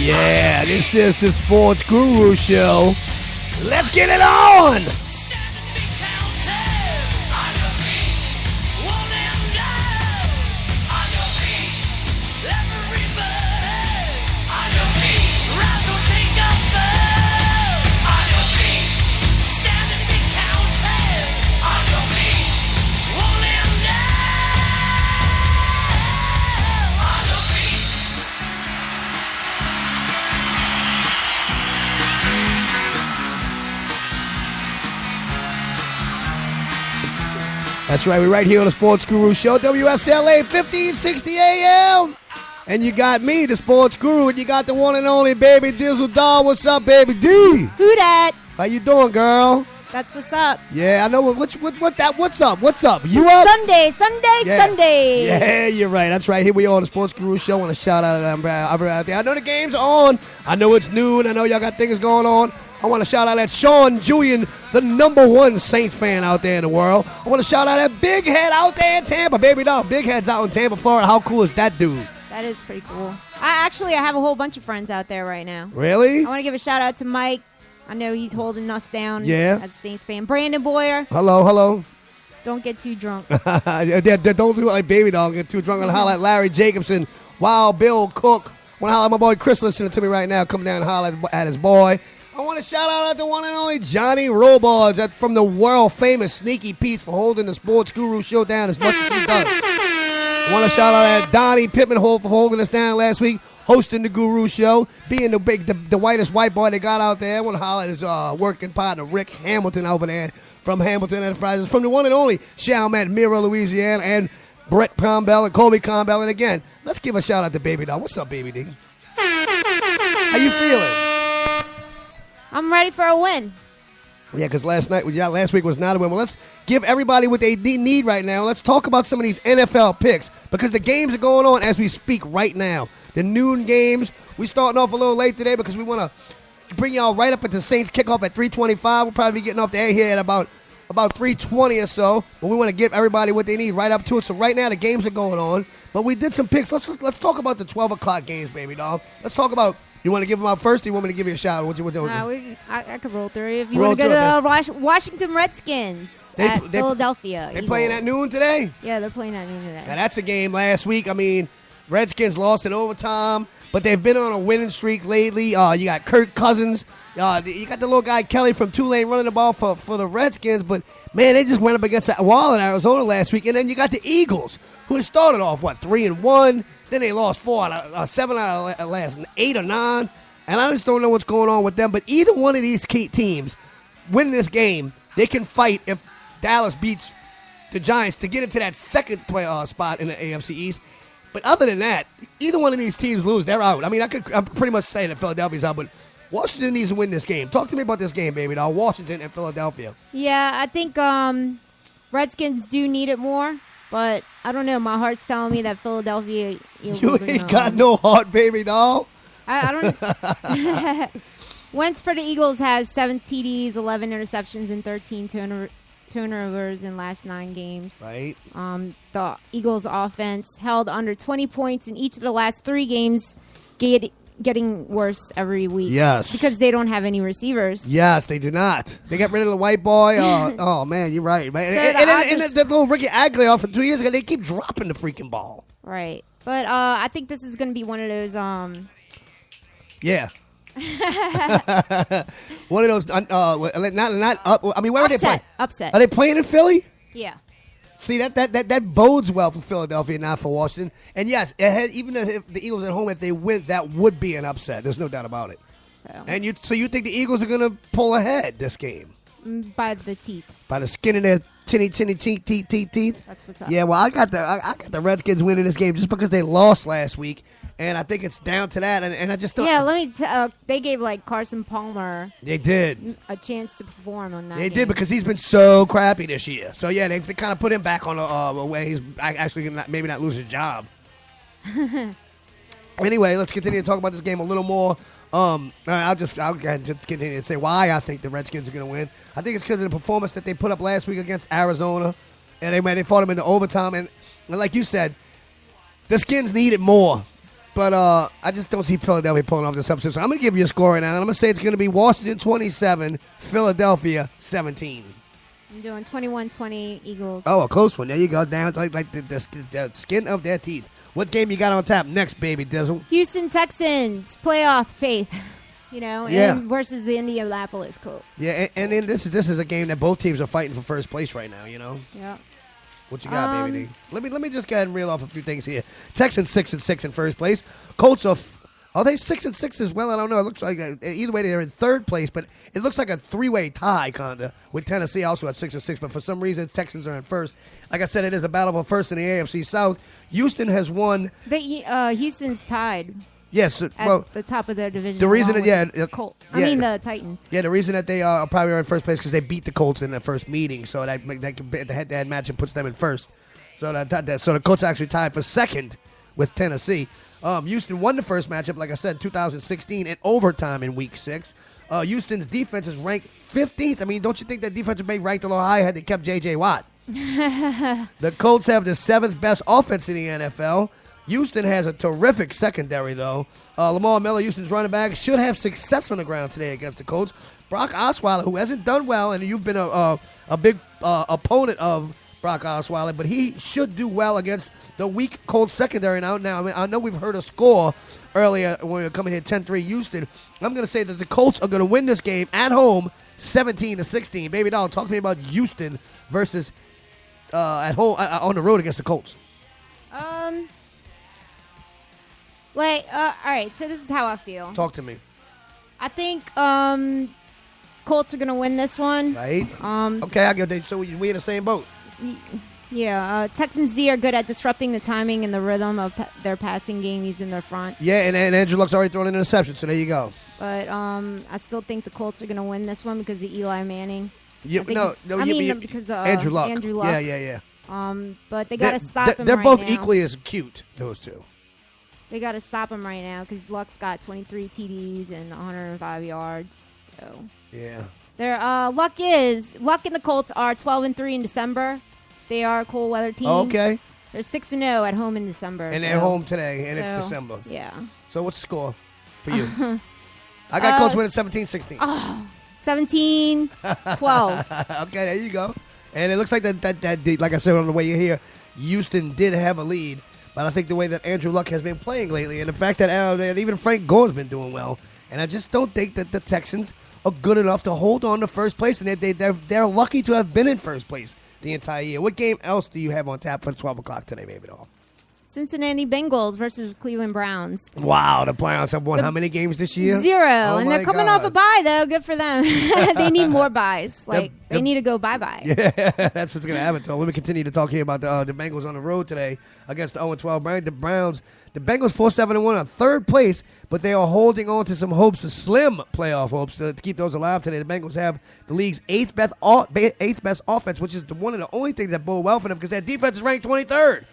Yeah, this is the Sports Guru Show. Let's get it on! That's right, we're right here on the Sports Guru Show, WSLA 1560 AM. And you got me, the Sports Guru, and you got the one and only Baby Dizzle Doll. What's up, Baby D? Who dat? How you doing, girl? That's what's up. Yeah, I know. What's up? What's up? You up? Sunday. Yeah, you're right. That's right. Here we are on the Sports Guru Show. I want to shout out to them out there. I know the game's on. I know it's noon. I know y'all got things going on. I want to shout out at Sean Julian, the #1 Saints fan out there in the world. I want to shout out at Big Head out there in Tampa. Baby doll, Big Head's out in Tampa, Florida. How cool is that dude? That is pretty cool. I have a whole bunch of friends out there right now. Really? I want to give a shout out to Mike. I know he's holding us down as a Saints fan. Brandon Boyer. Hello. Don't get too drunk. Don't do it like Baby doll. Get too drunk. And holler at Larry Jacobson, Wild Bill Cook. I want to holler at my boy Chris listening to me right now. Come down and holler at his boy. I want to shout out the one and only Johnny Robards from the world-famous Sneaky Pete for holding the Sports Guru Show down as much as he does. I want to shout out at Donnie Pittman for holding us down last week, hosting the Guru Show, being the whitest white boy they got out there. I want to holler at his working partner, Rick Hamilton, over there from Hamilton Enterprises, from the one and only Chalmette, Mira, Louisiana, and Brett Combell and Colby Combell. And again, let's give a shout out to Baby Doll. What's up, Baby D? How you feeling? I'm ready for a win. Yeah, because last week was not a win. Well, let's give everybody what they need right now. Let's talk about some of these NFL picks because the games are going on as we speak right now. The noon games. We starting off a little late today because we want to bring y'all right up at the Saints kickoff at 3:25. We'll probably be getting off the air here at about 3:20 or so. But we want to give everybody what they need right up to it. So right now the games are going on. But we did some picks. Let's talk about the 12 o'clock games, baby doll. Let's talk about. You want to give them out first, or you want me to give you a shout? What you doing? I could roll through. If you want to go to Washington Redskins at Philadelphia. They playing at noon today? Yeah, they're playing at noon today. Now, that's a game last week. I mean, Redskins lost in overtime, but they've been on a winning streak lately. You got Kirk Cousins. You got the little guy Kelly from Tulane running the ball for the Redskins, but, man, they just went up against that wall in Arizona last week. And then you got the Eagles, who had started off, 3-1. Then they lost 7 out of the last 8 or 9. And I just don't know what's going on with them. But either one of these key teams winning this game, they can fight if Dallas beats the Giants to get into that second spot in the AFC East. But other than that, either one of these teams lose, they're out. I mean, I'm pretty much saying that Philadelphia's out, but Washington needs to win this game. Talk to me about this game, baby doll. Washington and Philadelphia. Yeah, I think Redskins do need it more. But I don't know. My heart's telling me that Philadelphia Eagles You ain't got no heart, baby doll. I don't. Wentz for the Eagles has 7 TDs, 11 interceptions, and 13 turnovers in last 9 games. Right. The Eagles' offense held under 20 points in each of the last 3 games, getting worse every week. Yes. Because they don't have any receivers. Yes, they do not. They got rid of the white boy. Oh man, you're right. Man. And that little Ricky Aguilar from 2 years ago, they keep dropping the freaking ball. Right. But I think this is going to be one of those... Yeah. One of those... not up. I mean, where are they playing? Upset. Are they playing in Philly? Yeah. See, that bodes well for Philadelphia, not for Washington. And yes, even if the Eagles at home, if they win, that would be an upset. There's no doubt about it. Yeah. And so you think the Eagles are going to pull ahead this game? By the teeth. By the skin of their tinny teeth. That's what's up. Yeah, well, I got the Redskins winning this game just because they lost last week, and I think it's down to that. And I just thought. Yeah, they gave Carson Palmer. They did a chance to perform on that. They game. did because he's been so crappy this year. So yeah, they kind of put him back on a way he's actually maybe not lose his job. Anyway, let's continue to talk about this game a little more. I'll just continue to say why I think the Redskins are going to win. I think it's because of the performance that they put up last week against Arizona, and they fought them into overtime. And like you said, the Skins need it more But I just don't see Philadelphia pulling off this upset. So I'm going to give you a score right now. And I'm going to say it's going to be Washington 27, Philadelphia 17. I'm doing 21-20 Eagles. Oh, a close one. There you go. Down like the skin of their teeth. What game you got on tap next, baby Dizzle? Houston Texans, playoff faith. Yeah. And versus the Indianapolis Colts. Yeah, and then this is a game that both teams are fighting for first place right now, Yeah. What you got, baby D? Let me just go ahead and reel off a few things here. Texans 6-6 in first place. Colts are they 6-6 as well? I don't know. It looks like either way they're in third place, but it looks like a three-way tie kinda with Tennessee also at 6-6. But for some reason, Texans are in first. Like I said, it is a battle for first in the AFC South. Houston has won. Houston's tied. Yes, At the top of their division. The reason the Titans. Yeah, the reason that they are probably in first place because they beat the Colts in the first meeting, so that the head-to-head matchup puts them in first. So so the Colts actually tied for second with Tennessee. Houston won the first matchup, like I said, 2016 in overtime in Week 6. Houston's defense is ranked 15th. I mean, don't you think that defense would be ranked a little higher had they kept J.J. Watt? The Colts have the 7th best offense in the NFL. Houston has a terrific secondary, though. Lamar Miller, Houston's running back, should have success on the ground today against the Colts. Brock Osweiler, who hasn't done well, and you've been a big opponent of Brock Osweiler, but he should do well against the weak Colts secondary now. I mean, I know we've heard a score earlier when we were coming here, 10-3 Houston. I'm going to say that the Colts are going to win this game at home, 17-16. Baby doll, talk to me about Houston versus at home on the road against the Colts. All right, so this is how I feel. Talk to me. I think Colts are going to win this one. Right. Okay, I get that. So we in the same boat. Yeah, Texans D are good at disrupting the timing and the rhythm of their passing game using their front. Yeah, and Andrew Luck's already thrown an interception, so there you go. But I still think the Colts are going to win this one because of Eli Manning. Because Andrew Luck. Andrew Luck. Yeah. But they got to stop him. They're right both now. equally as cute, those two. They got to stop him right now because Luck's got 23 TDs and 105 yards. So yeah, their Luck and the Colts are 12-3 in December. They are a cool weather team. Okay. They're 6-0 at home in December. And they're home today, and it's December. Yeah. So what's the score for you? I got Colts winning 17-16. Oh, 17-12. Okay, there you go. And it looks like that like I said on the way you're here, Houston did have a lead. But I think the way that Andrew Luck has been playing lately, and the fact that even Frank Gore's been doing well, and I just don't think that the Texans are good enough to hold on to first place, and they're lucky to have been in first place the entire year. What game else do you have on tap for 12 o'clock today, baby doll? Cincinnati Bengals versus Cleveland Browns. Wow, the Browns have won how many games this year? 0, and they're coming off a God. bye, though. Good for them. They need more buys. They need to go bye-bye. Yeah, that's what's going to happen. So let me continue to talk here about the Bengals on the road today against the 0-12 Browns. The Browns, the Bengals 4-7-1 on third place, but they are holding on to some hopes, slim playoff hopes to keep those alive today. The Bengals have the league's eighth best offense, which is one of the only things that bode well for them because their defense is ranked 23rd.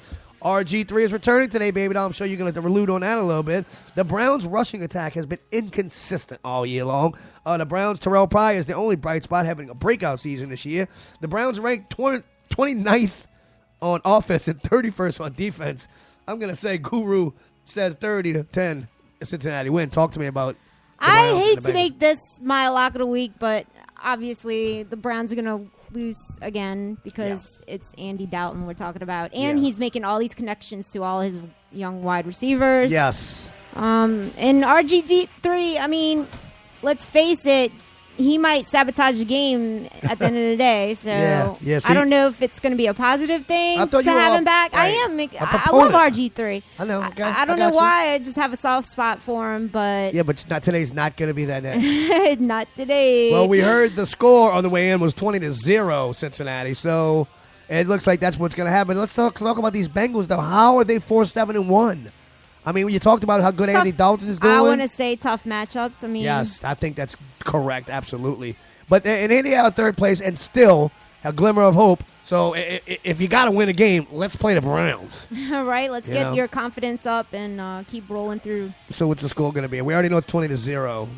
RG3 is returning today, baby doll. I'm sure you're going to allude on that a little bit. The Browns' rushing attack has been inconsistent all year long. The Browns' Terrell Pryor is the only bright spot, having a breakout season this year. The Browns ranked 29th on offense and 31st on defense. I'm going to say Guru says 30-10 Cincinnati win. Talk to me about the Browns. I hate to make this my lock of the week, but obviously the Browns are going to lose again because it's Andy Dalton we're talking about. And he's making all these connections to all his young wide receivers. Yes. And RG3, I mean, let's face it, he might sabotage the game at the end of the day. So I don't know if it's going to be a positive thing to have him back. Right. I love RG3. I know. I don't know why. I just have a soft spot for him, but but today's not going to be that day. not today. Well, we heard the score on the way in was 20-0 Cincinnati. So it looks like that's what's going to happen. Let's talk about these Bengals though. How are they 4-7-1? I mean, when you talked about how good Andy Dalton is doing. I want to say tough matchups. I mean, yes, I think that's correct, absolutely. But in Indiana, third place, and still a glimmer of hope. So if you got to win a game, let's play the Browns. All right, let's get your confidence up and keep rolling through. So what's the score going to be? We already know it's 20-0.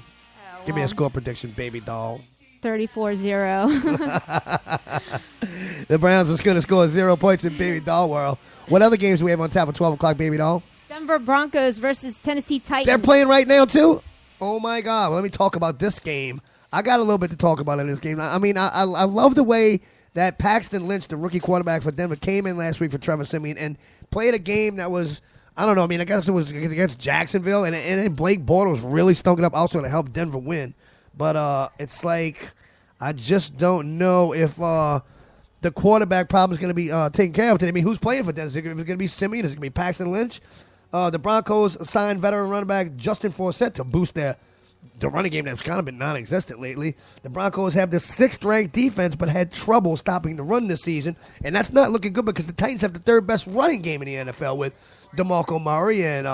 Give me a score prediction, baby doll. 34-0. The Browns are going to score 0 points in baby doll world. What other games do we have on tap at 12 o'clock, baby doll? Denver Denver Broncos versus Tennessee Titans. They're playing right now, too? Oh, my God. Well, let me talk about this game. I got a little bit to talk about in this game. I mean, I love the way that Paxton Lynch, the rookie quarterback for Denver, came in last week for Trevor Siemian and played a game that was, I don't know, I mean, I guess it was against Jacksonville, and then Blake Bortles really stunk it up also to help Denver win. But it's like, I just don't know if the quarterback problem is going to be taken care of today. I mean, who's playing for Denver? Is it going to be Siemian? Is it going to be Paxton Lynch? The Broncos signed veteran running back Justin Forsett to boost the running game that's kind of been non-existent lately. The Broncos have the 6th-ranked defense but had trouble stopping the run this season, and that's not looking good because the Titans have the 3rd-best running game in the NFL with DeMarco Murray and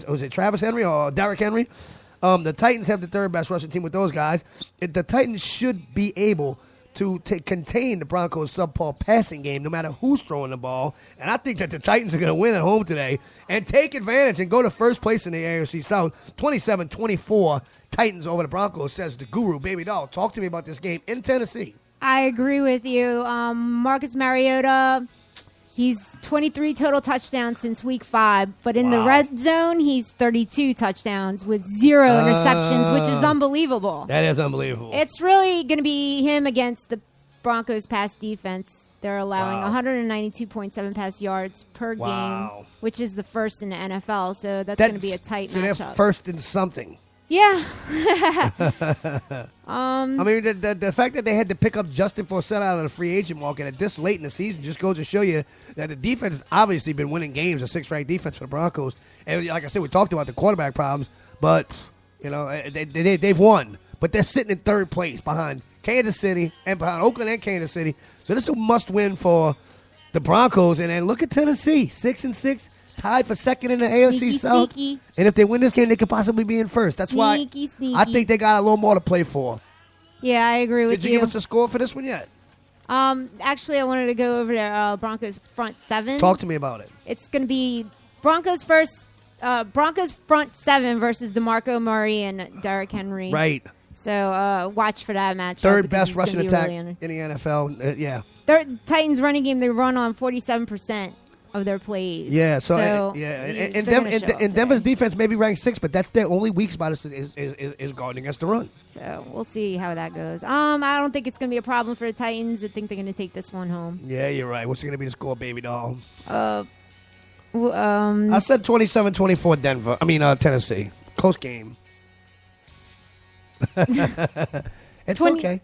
was it Travis Henry or Derrick Henry? The Titans have the 3rd-best rushing team with those guys. The Titans should be able to contain the Broncos' subpar passing game no matter who's throwing the ball. And I think that the Titans are going to win at home today and take advantage and go to first place in the AFC South. 27-24, Titans over the Broncos, says the guru, Baby Doll. Talk to me about this game in Tennessee. I agree with you. Marcus Mariota, he's 23 total touchdowns since week 5, but in the red zone, he's 32 touchdowns with 0 interceptions, which is unbelievable. That is unbelievable. It's really going to be him against the Broncos' pass defense. They're allowing 192.7 pass yards per game, which is the first in the NFL, so that's going to be a tight matchup. They're first in something. Yeah. I mean, the fact that they had to pick up Justin Forsett out of the free agent market at this late in the season just goes to show you that the defense has obviously been winning games, a 6th-ranked defense for the Broncos. And like I said, we talked about the quarterback problems, but, you know, they've won. But they're sitting in 3rd place behind Kansas City and behind Oakland and Kansas City. So this is a must-win for the Broncos. And then look at Tennessee, 6-6. Tied for 2nd in the AFC South. Sneaky. And if they win this game, they could possibly be in first. That's why I think they got a little more to play for. Yeah, I agree with you. Did you give us a score for this one yet? Actually, I wanted to go over to Broncos front 7. Talk to me about it. It's going to be Broncos front 7 versus DeMarco Murray and Derrick Henry. Right. So watch for that matchup. 3rd best rushing attack in the NFL. Yeah. Titans running game, they run on 47% of their plays. Yeah, and Denver's defense may be ranked 6th, but that's their only weak spot is guarding against the run. So we'll see how that goes. I don't think it's going to be a problem for the Titans. I think they're going to take this one home. Yeah, you're right. What's going to be the score, Baby Doll? I said 27-24 Denver. Tennessee. Close game. It's okay.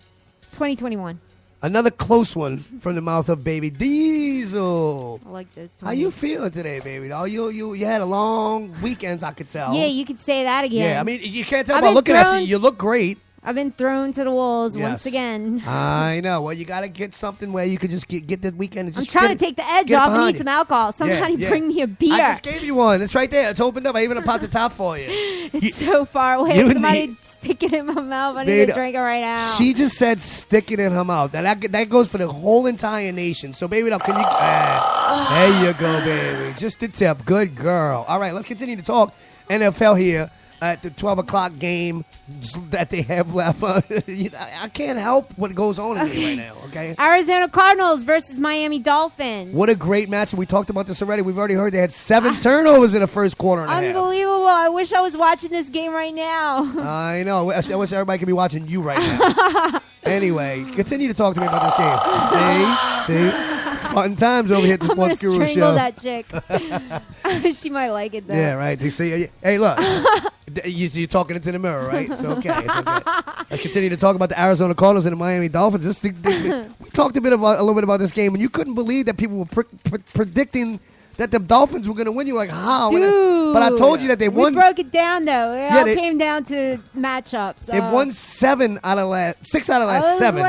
2021. Another close one from the mouth of Baby Diesel. I like this. How you feeling today, Baby Doll? You had a long weekend, I could tell. Yeah, you could say that again. Yeah, I mean, you can't tell by looking at you. You look great. I've been thrown to the wolves once again. I know. Well, you got to get something where you can just get the weekend. And just I'm trying to take the edge off and need some alcohol. Somebody bring me a beer. I just gave you one. It's right there. It's opened up. I even popped the top for you. It's so far away. Somebody stick it in my mouth. I need to drink it right now. She just said stick it in her mouth. That goes for the whole entire nation. So, Baby Doll, can you... there you go, baby. Just a tip. Good girl. All right, let's continue to talk NFL here at the 12 o'clock game that they have left. I can't help what goes on in me right now, okay? Arizona Cardinals versus Miami Dolphins. What a great match. We talked about this already. We've already heard they had 7 turnovers in the first quarter and a half. Unbelievable. I wish I was watching this game right now. I know. I wish everybody could be watching you right now. Anyway, continue to talk to me about this game. See? Fun times over here at the Sports Guru Show. I'm going to strangle that chick. She might like it, though. Yeah, right. You see? Hey, look. You're talking into the mirror, right? It's okay. Let's continue to talk about the Arizona Cardinals and the Miami Dolphins. We talked a little bit about this game, and you couldn't believe that people were predicting that the Dolphins were going to win. You were like, how? Dude, but I told you that they won. We broke it down, though. It all came down to matchups. They won 6 out of the last 7.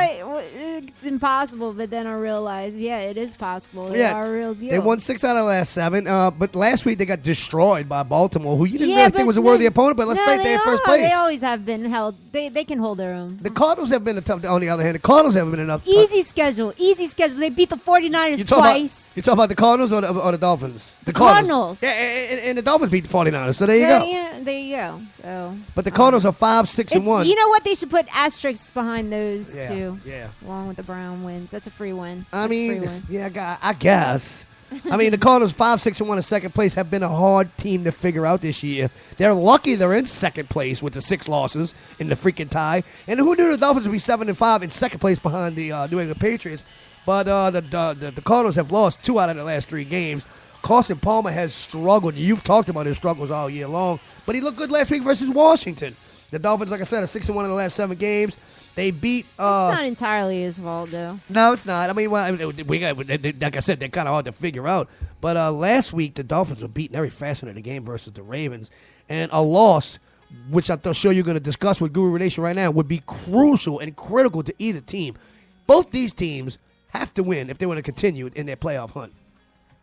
It's impossible, but then I realized, it is possible. They are a real deal. They won 6 out of the last 7. But last week they got destroyed by Baltimore, who you didn't really think was a worthy opponent, but let's say they're in first place. They always have been held. They can hold their own. The Cardinals have been on the other hand. The Cardinals haven't been enough. Easy schedule. They beat the 49ers twice. You talking about the Cardinals or the Dolphins? The Cardinals. Yeah, and the Dolphins beat the 49ers, so there you go. Yeah, there you go. So, but the Cardinals are 5-6-1. You know what? They should put asterisks behind those two. Yeah. Along with the Brown wins. That's a free win. I guess. I mean, the Cardinals 5-6-1 in second place have been a hard team to figure out this year. They're lucky they're in second place with the 6 losses in the freaking tie. And who knew the Dolphins would be 7-5 in second place behind the New England Patriots? But the Cardinals have lost 2 out of the last 3 games. Carson Palmer has struggled. You've talked about his struggles all year long. But he looked good last week versus Washington. The Dolphins, like I said, are 6-1 in the last 7 games. They beat. It's not entirely his fault, though. No, it's not. I mean, like I said, they're kind of hard to figure out. But last week, the Dolphins were beating every facet of the game versus the Ravens, and a loss, which I'm sure you're going to discuss with Guru Nation right now, would be crucial and critical to either team. Both these teams have to win if they want to continue in their playoff hunt.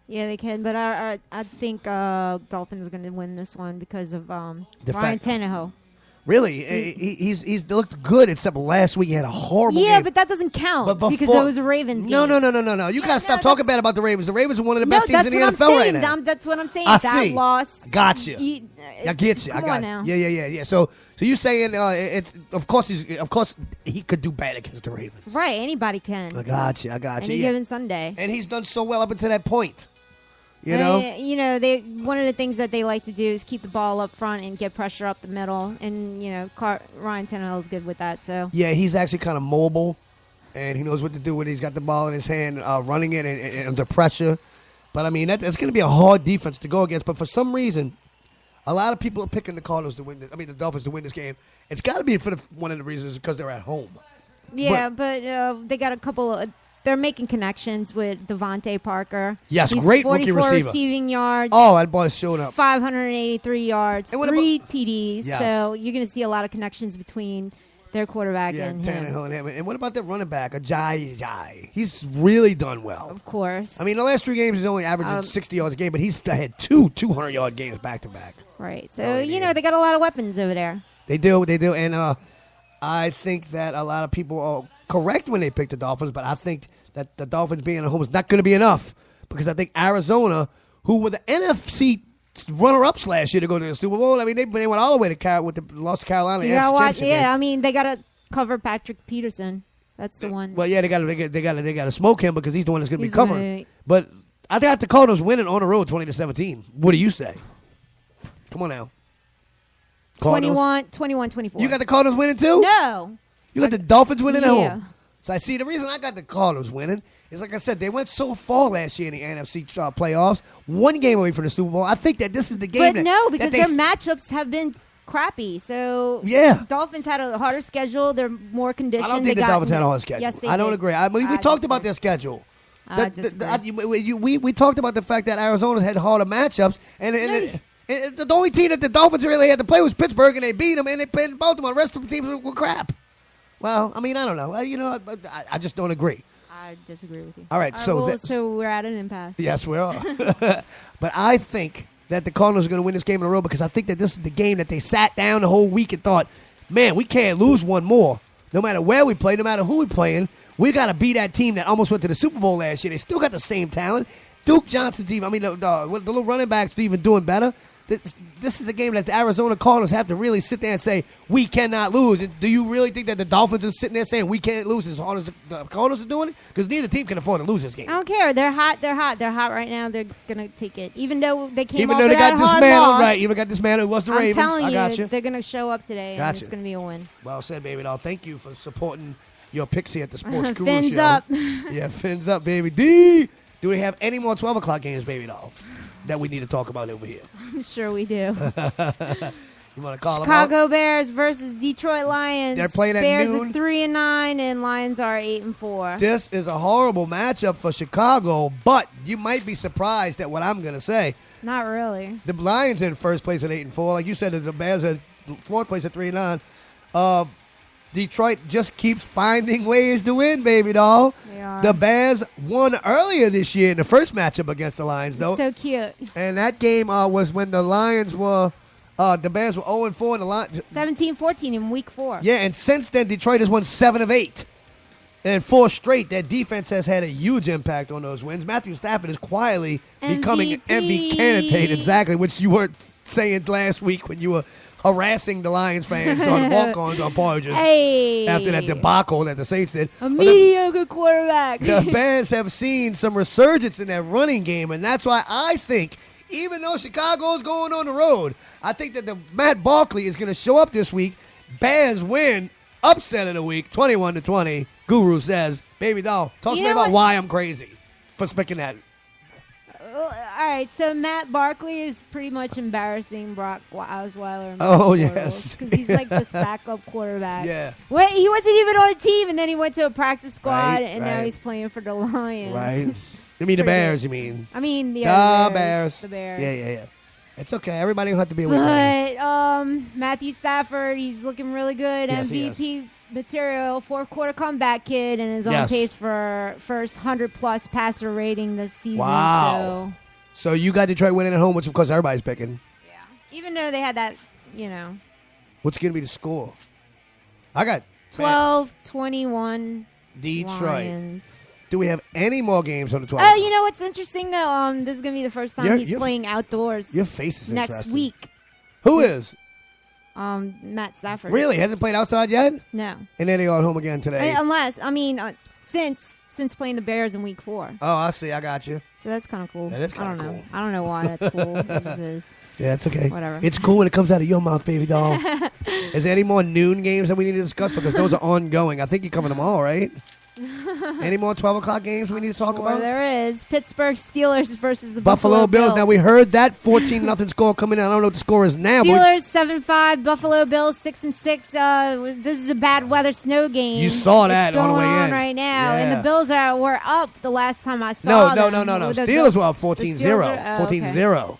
Yeah, they can, but I think Dolphins are going to win this one because of Ryan Tannehill. Really, he's looked good, except last week he had a horrible game. Yeah, but that doesn't count because it was a Ravens game. No. You got to stop talking bad about the Ravens. The Ravens are one of the best teams in the NFL right now. That's what I'm saying. That loss. Gotcha. I get you. Come on now. Yeah. So you saying it's of course he could do bad against the Ravens. Right. Anybody can. I got you. Any given Sunday. And he's done so well up until that point. You know, one of the things that they like to do is keep the ball up front and get pressure up the middle, and Ryan Tannehill is good with that. So yeah, he's actually kind of mobile, and he knows what to do when he's got the ball in his hand, running it and under pressure. But I mean, that's going to be a hard defense to go against. But for some reason, a lot of people are picking the Cardinals to win. The Dolphins to win this game. It's got to be for one of the reasons because they're at home. Yeah, but they got a couple of. They're making connections with Devontae Parker. Yes, He's great rookie receiver. 44 receiving yards. Oh, that boy's showing up. 583 yards, 3 TDs. Yes. So you're going to see a lot of connections between their quarterback and him. Tannehill and him. And what about the running back, Ajayi? He's really done well. Of course. I mean, the last 3 games he's only averaging 60 yards a game, but he's had 2 200-yard games back-to-back. Right. So, they got a lot of weapons over there. They do. And I think that a lot of people are correct when they pick the Dolphins, but I think that the Dolphins being at home is not going to be enough because I think Arizona, who were the NFC runner-ups last year to go to the Super Bowl, I mean, they went all the way to with the lost to Carolina. I mean, they got to cover Patrick Peterson. That's the one. Well, yeah, they got to smoke him because he's the one that's going to be covering. But I got the Cardinals winning on the road 20-17. What do you say? Come on now. 21-24. You got the Cardinals winning too? No. You got the Dolphins winning at home? So I see the reason I got the Cardinals winning is, like I said, they went so far last year in the NFC playoffs, 1 game away from the Super Bowl. I think that this is the game. But because their matchups have been crappy. So yeah, Dolphins had a harder schedule. They're more conditioned. I don't think the Dolphins had a harder schedule. Yes, they I don't agree. agree. I mean, we talked about their schedule. We talked about the fact that Arizona had harder matchups, and the only team that the Dolphins really had to play was Pittsburgh, and they beat them, and they played Baltimore. The rest of the teams were crap. Well, I mean, I don't know. I just don't agree. I disagree with you. All right, so we're at an impasse. Yes, we are. But I think that the Cardinals are going to win this game in a row because I think that this is the game that they sat down the whole week and thought, man, we can't lose one more. No matter where we play, no matter who we're playing, we got to beat that team that almost went to the Super Bowl last year. They still got the same talent. Duke Johnson's even, the little running backs are even doing better. This is a game that the Arizona Cardinals have to really sit there and say, we cannot lose. And do you really think that the Dolphins are sitting there saying we can't lose as hard as the Cardinals are doing it? Because neither team can afford to lose this game. I don't care. They're hot. They're hot right now. They're going to take it. Even though they came Even off though they that got hard dismantled, loss, right. Even got dismantled. It was the Ravens. I'm telling you. They're going to show up today, and it's going to be a win. Well said, baby doll. Thank you for supporting your picks here at the Sports Guru Fins Show. up. Yeah, fins up, baby. D. Do we have any more 12 o'clock games, baby doll, that we need to talk about over here? I'm sure we do. You want to call Chicago Bears versus Detroit Lions. They're playing at Bears noon. Bears are 3-9, and Lions are 8-4. This is a horrible matchup for Chicago, but you might be surprised at what I'm going to say. Not really. The Lions in first place at 8-4. Like you said, the Bears are fourth place at 3-9. Detroit just keeps finding ways to win, baby doll. They are. The Bears won earlier this year in the first matchup against the Lions, though. So cute. And that game was when the Lions were, the Bears were 0-4 in the Lions. 17-14 in week 4. Yeah, and since then, Detroit has won 7 of 8. And 4 straight. That defense has had a huge impact on those wins. Matthew Stafford is quietly becoming an MVP candidate, exactly, which you weren't saying last week when you were harassing the Lions fans on walk-ons on Porridges after that debacle that the Saints did. A mediocre quarterback. The Bears have seen some resurgence in that running game, and that's why I think, even though Chicago's going on the road, I think that the Matt Barkley is going to show up this week. Bears win, upset of the week, 21-20. Guru says, baby doll, talk to me about why I'm crazy for picking that. All right, so Matt Barkley is pretty much embarrassing Brock Osweiler. Yes. Because he's like this backup quarterback. Yeah. Well, he wasn't even on a team, and then he went to a practice squad, and now he's playing for the Lions. Right. You mean the Bears, you mean? I mean the Bears. The Bears. Yeah. It's okay. Everybody don't have to be a winner. But Matthew Stafford, he's looking really good. Yes, MVP material, fourth-quarter comeback kid, and is on pace for first 100-plus passer rating this season. Wow. So you got Detroit winning at home, which, of course, everybody's picking. Yeah. Even though they had that, What's going to be the score? I got 12-21 Detroit. Lions. Do we have any more games on the 12th? Oh, you know what's interesting, though? This is going to be the first time he's playing outdoors. Your face is next interesting. week. Who is? Matt Stafford. Really? Hasn't played outside yet? No. And then they go home again today. Since playing the Bears in week 4. Oh, I see. I got you. So that's kind of cool. That is kind of cool. I don't know why that's cool. It just is. Yeah, it's okay. Whatever. It's cool when it comes out of your mouth, baby doll. Is there any more noon games that we need to discuss? Because those are ongoing. I think you covered them all, right? Any more 12 o'clock games we need to talk about? There is. Pittsburgh Steelers versus the Buffalo Bills. Now, we heard that 14-0 score coming in. I don't know what the score is now. Steelers 7-5. Buffalo Bills 6-6. This is a bad weather snow game. You saw that on the way in. It's going on right now. Yeah. And the Bills were up the last time I saw them. No. Steelers were up 14-0. 14-0.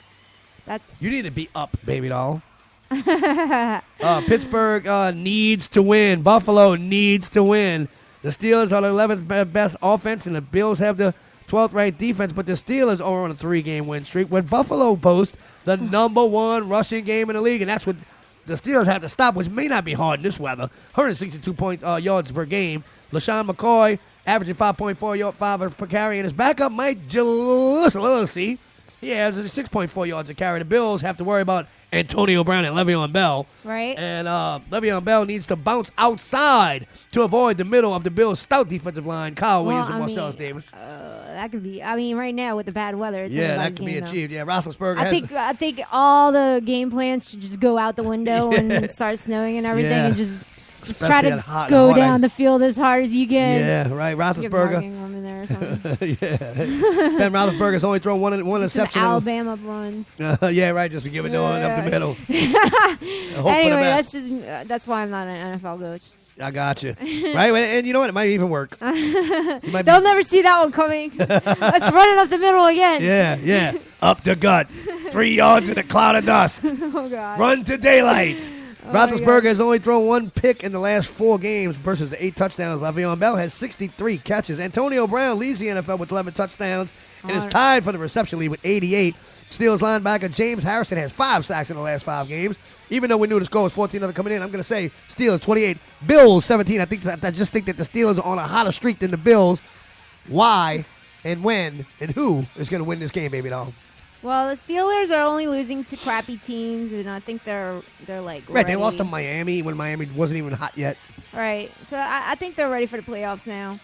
That's. You need to be up, baby doll. Pittsburgh needs to win. Buffalo needs to win. The Steelers are the 11th best offense, and the Bills have the 12th ranked defense, but the Steelers are on a 3-game win streak, when Buffalo boasts the number 1 rushing game in the league, and that's what the Steelers have to stop, which may not be hard in this weather. 162 yards per game. LaShawn McCoy averaging 5.4 per carry, and his backup, Mike Jalisi, he has 6.4 yards a carry. The Bills have to worry about Antonio Brown and Le'Veon Bell. Right. And Le'Veon Bell needs to bounce outside to avoid the middle of the Bills' stout defensive line, Kyle Williams and Marcellus Davis. That could be. I mean, right now with the bad weather, it's that could be achieved. Yeah, Roethlisberger. I think all the game plans should just go out the window when it starts snowing and everything, and just try to go down the field as hard as you can. Yeah, right. Roethlisberger. Or something. Ben Roethlisberger's only thrown one interception. Alabama runs. Yeah, right. Just to give it to him up the middle. Anyway, that's why I'm not an NFL coach. I got you. Right? And you know what? It might even work. They'll never see that one coming. Let's run it up the middle again. Yeah. Up the gut. 3 yards in a cloud of dust. Oh, God. Run to daylight. Roethlisberger has only thrown 1 pick in the last 4 games versus the 8 touchdowns. Le'Veon Bell has 63 catches. Antonio Brown leads the NFL with 11 touchdowns and is tied for the reception lead with 88. Steelers linebacker James Harrison has 5 sacks in the last 5 games. Even though we knew the score was 14-0 coming in, I'm going to say Steelers 28, Bills 17. I just think that the Steelers are on a hotter streak than the Bills. Why and when and who is going to win this game, baby doll? Well, the Steelers are only losing to crappy teams, and I think they're like right. They lost to Miami when Miami wasn't even hot yet. Right. So I think they're ready for the playoffs now.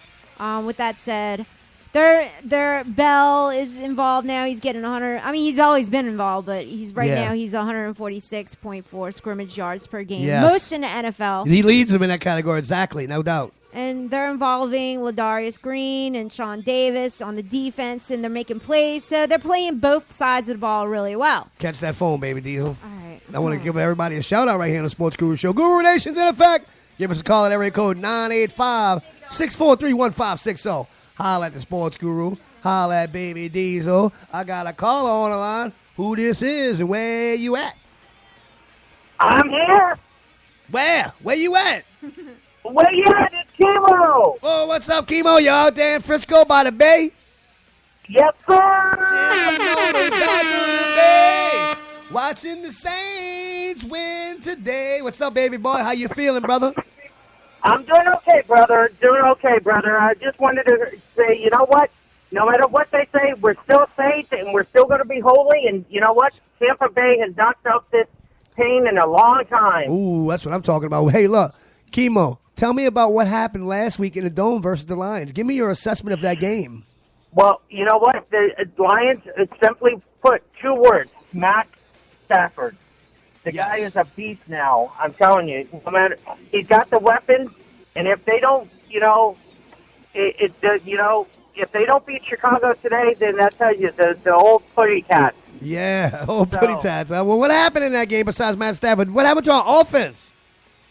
With that said, their Bell is involved now. He's getting 100. I mean, he's always been involved, but he's now he's 146.4 scrimmage yards per game, most in the NFL. He leads them in that category, exactly, no doubt. And they're involving Ladarius Green and Sean Davis on the defense, and they're making plays. So they're playing both sides of the ball really well. Catch that phone, baby Diesel. All right. I want to give everybody a shout-out right here on the Sports Guru Show. Guru Nation's in effect. Give us a call at area code 985-643-1560. Holla at the Sports Guru. Holla at baby Diesel. I got a caller on the line. Who this is and where you at? I'm here. Where? Where you at? Where you at? It's Chemo. Oh, what's up, Chemo? You out there in Frisco by the bay? Yes, sir. Watching the Saints win today. What's up, baby boy? How you feeling, brother? I'm doing okay, brother. I just wanted to say, you know what? No matter what they say, we're still saints and we're still going to be holy. And you know what? Tampa Bay has knocked out this pain in a long time. Ooh, that's what I'm talking about. Hey, look, Chemo, tell me about what happened last week in the Dome versus the Lions. Give me your assessment of that game. Well, you know what? The Lions, simply put, 2 words: Matt Stafford. The guy is a beast now. I'm telling you. No matter, he's got the weapons, and if they don't, if they don't beat Chicago today, then that tells you the old putty cat. Yeah, old putty tats. Well, what happened in that game besides Matt Stafford? What happened to our offense?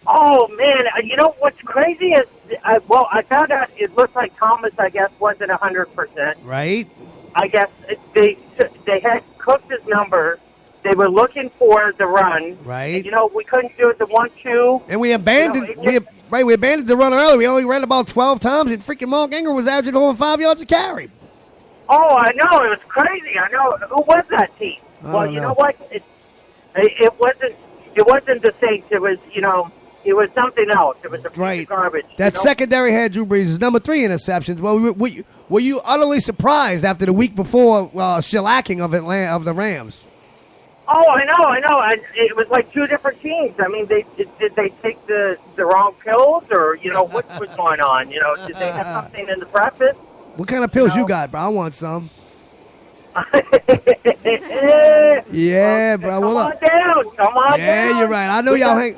Oh, man. You know what's crazy is, I found out it looked like Thomas, I guess, wasn't 100%. Right. I guess they had Cook's number. They were looking for the run. Right. And, we couldn't do it the 1-2. And we abandoned we abandoned the run early. We only ran about 12 times, and freaking Mark Ingram was averaging over 5 yards a carry. Oh, I know. It was crazy. I know. Who was that team? Well, you know what? It wasn't the Saints. It was, it was something else. It was a piece of garbage. That secondary had Drew Brees' number 3 interceptions. Well, were you utterly surprised after the week before shellacking of the Rams? Oh, I know. It was like 2 different teams. I mean, did they take the wrong pills, or what was going on? Did they have something in the breakfast? What kind of pills you got, bro? I want some. Yeah, bro. Come on down. Yeah, you're right. I know y'all hang.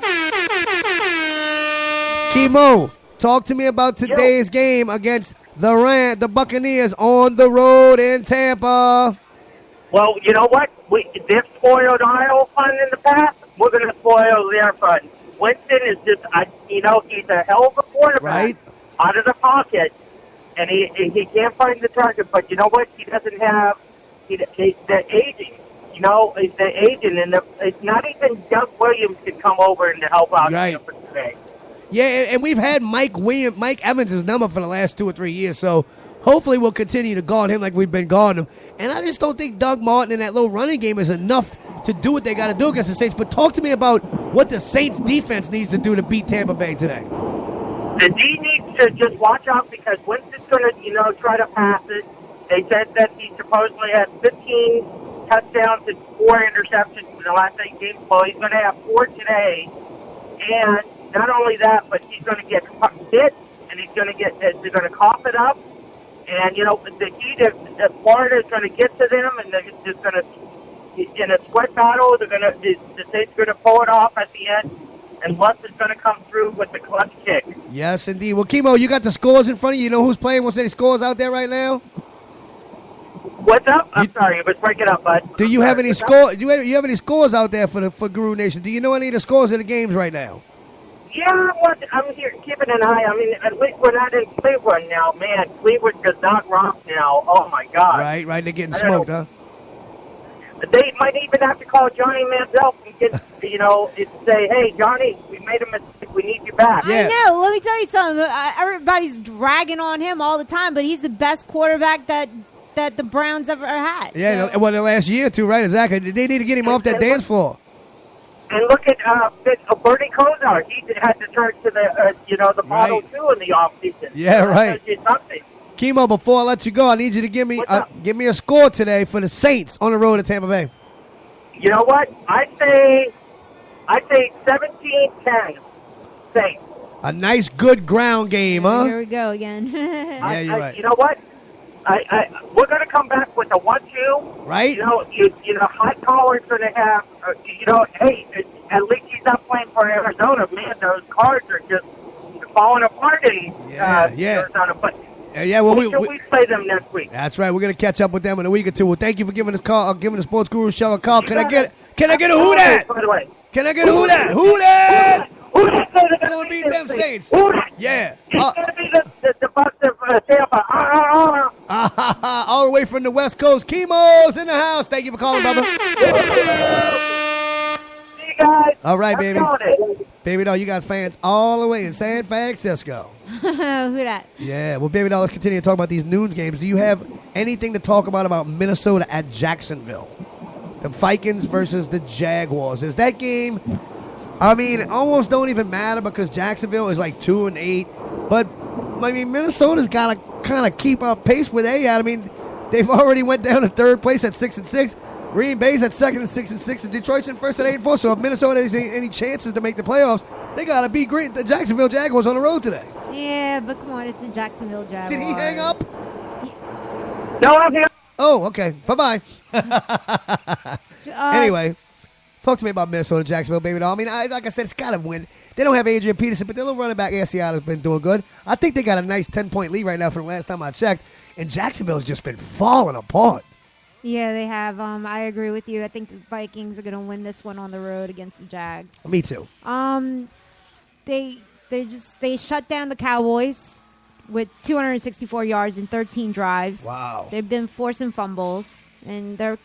Chemo, talk to me about today's game against the Buccaneers on the road in Tampa. Well, you know what? They've spoiled our fun in the past. We're going to spoil their fun. Winston is just, he's a hell of a quarterback out of the pocket, and he can't find the target. But you know what? He doesn't have the aging. It's the aging, and it's not even Doug Williams can come over and help out today. Yeah, and we've had Mike Evans' number for the last 2 or 3 years, so hopefully we'll continue to guard him like we've been guarding him. And I just don't think Doug Martin in that little running game is enough to do what they got to do against the Saints. But talk to me about what the Saints defense needs to do to beat Tampa Bay today. The D needs to just watch out because Winston's going to, try to pass it. They said that he supposedly had 15 touchdowns and 4 interceptions in the last 8 games. Well, he's going to have 4 today. And not only that, but he's going to get hit, and they're going to cough it up. And, the heat of Florida is going to get to them, and they're just going to, in a sweat battle, the Saints going to pull it off at the end, and Lutz is going to come through with the clutch kick. Yes, indeed. Well, Chemo, you got the scores in front of you. You know who's playing? What's any scores out there right now? What's up? I'm sorry, it was breaking up, bud. Do you have any scores? You have any scores out there for Guru Nation? Do you know any of the scores of the games right now? Yeah, I'm here keeping an eye. I mean, at least we're not in Cleveland now. Man, Cleveland does not rock now. Oh, my God. Right. They're getting smoked, huh? They might even have to call Johnny Manziel and get, say, hey, Johnny, we made a mistake. We need you back. Yeah. I know. Let me tell you something. Everybody's dragging on him all the time, but he's the best quarterback that the Browns ever had. Yeah, well, the last year, too, right? Exactly. They need to get him off that dance floor. And look at Bernie Kosar. He had to turn to the Model 2 in the offseason. Yeah, right. Something. Chemo, before I let you go, I need you to give me a score today for the Saints on the road at Tampa Bay. You know what? I say 17-10 Saints. A nice, good ground game, huh? Here we go again. Yeah, you're right. You know what? We're going to come back with a 1-2. Right? Hot collar's going to have, hey, at least he's not playing for Arizona. Man, those cards are just falling apart in Arizona. But we play them next week. That's right. We're going to catch up with them in a week or two. Well, thank you for giving the Sports Guru show a call. Can I get a who dat? By the way. Can I get a who dat? Who dat? Who's going to beat them Saints? Yeah. He's going to be the Bucks of Tampa. All the way from the West Coast. Chemo's in the house. Thank you for calling, brother. See you guys. All right, baby. Baby doll, you got fans all the way in San Francisco. Who dat? Yeah. Well, baby doll, let's continue to talk about these noon games. Do you have anything to talk about Minnesota at Jacksonville? The Vikings versus the Jaguars. Is that game... I mean, it almost don't even matter because Jacksonville is like 2-8. But, I mean, Minnesota's got to kind of keep up pace with they had. I mean, they've already went down to third place at 6-6. Green Bay's at second and 6-6, and Detroit's in first at 8-4. So if Minnesota has any chances to make the playoffs, they gotta beat the Jacksonville Jaguars on the road today. Yeah, but come on, it's the Jacksonville Jaguars. Did he hang up? No, I'm here. Oh, okay. Bye-bye. Anyway, talk to me about Minnesota Jacksonville, baby doll. I mean, like I said, it's got to win. They don't have Adrian Peterson, but their little running back, Asiata's been doing good. I think they got a nice 10-point lead right now from the last time I checked, and Jacksonville's just been falling apart. Yeah, they have. I agree with you. I think the Vikings are going to win this one on the road against the Jags. Me too. They shut down the Cowboys with 264 yards and 13 drives. Wow. They've been forcing fumbles, and they're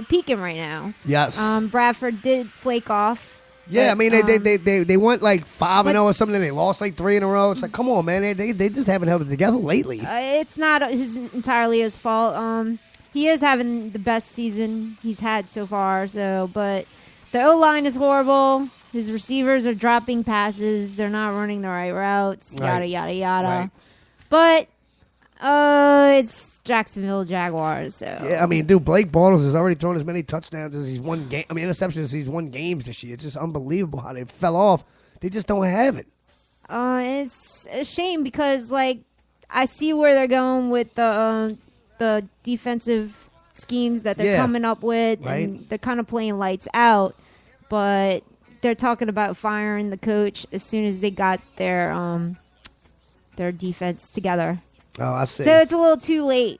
peaking right now. Yes. Bradford did flake off. Yeah, but, I mean, they went like 5-0 or something, and they lost like 3 in a row. It's like, come on, man. They just haven't held it together lately. It's not entirely his fault. He is having the best season he's had so far. But the O-line is horrible. His receivers are dropping passes. They're not running the right routes. Yada, yada, yada. Right. But it's Jacksonville Jaguars. So Yeah, I mean, dude, Blake Bortles has already thrown as many touchdowns as he's won game. I mean, interceptions as he's won games this year. It's just unbelievable how they fell off. They just don't have it. It's a shame because, like, I see where they're going with the defensive schemes that they're coming up with, Right. and they're kind of playing lights out. But they're talking about firing the coach as soon as they got their defense together. Oh, I see. So it's a little too late.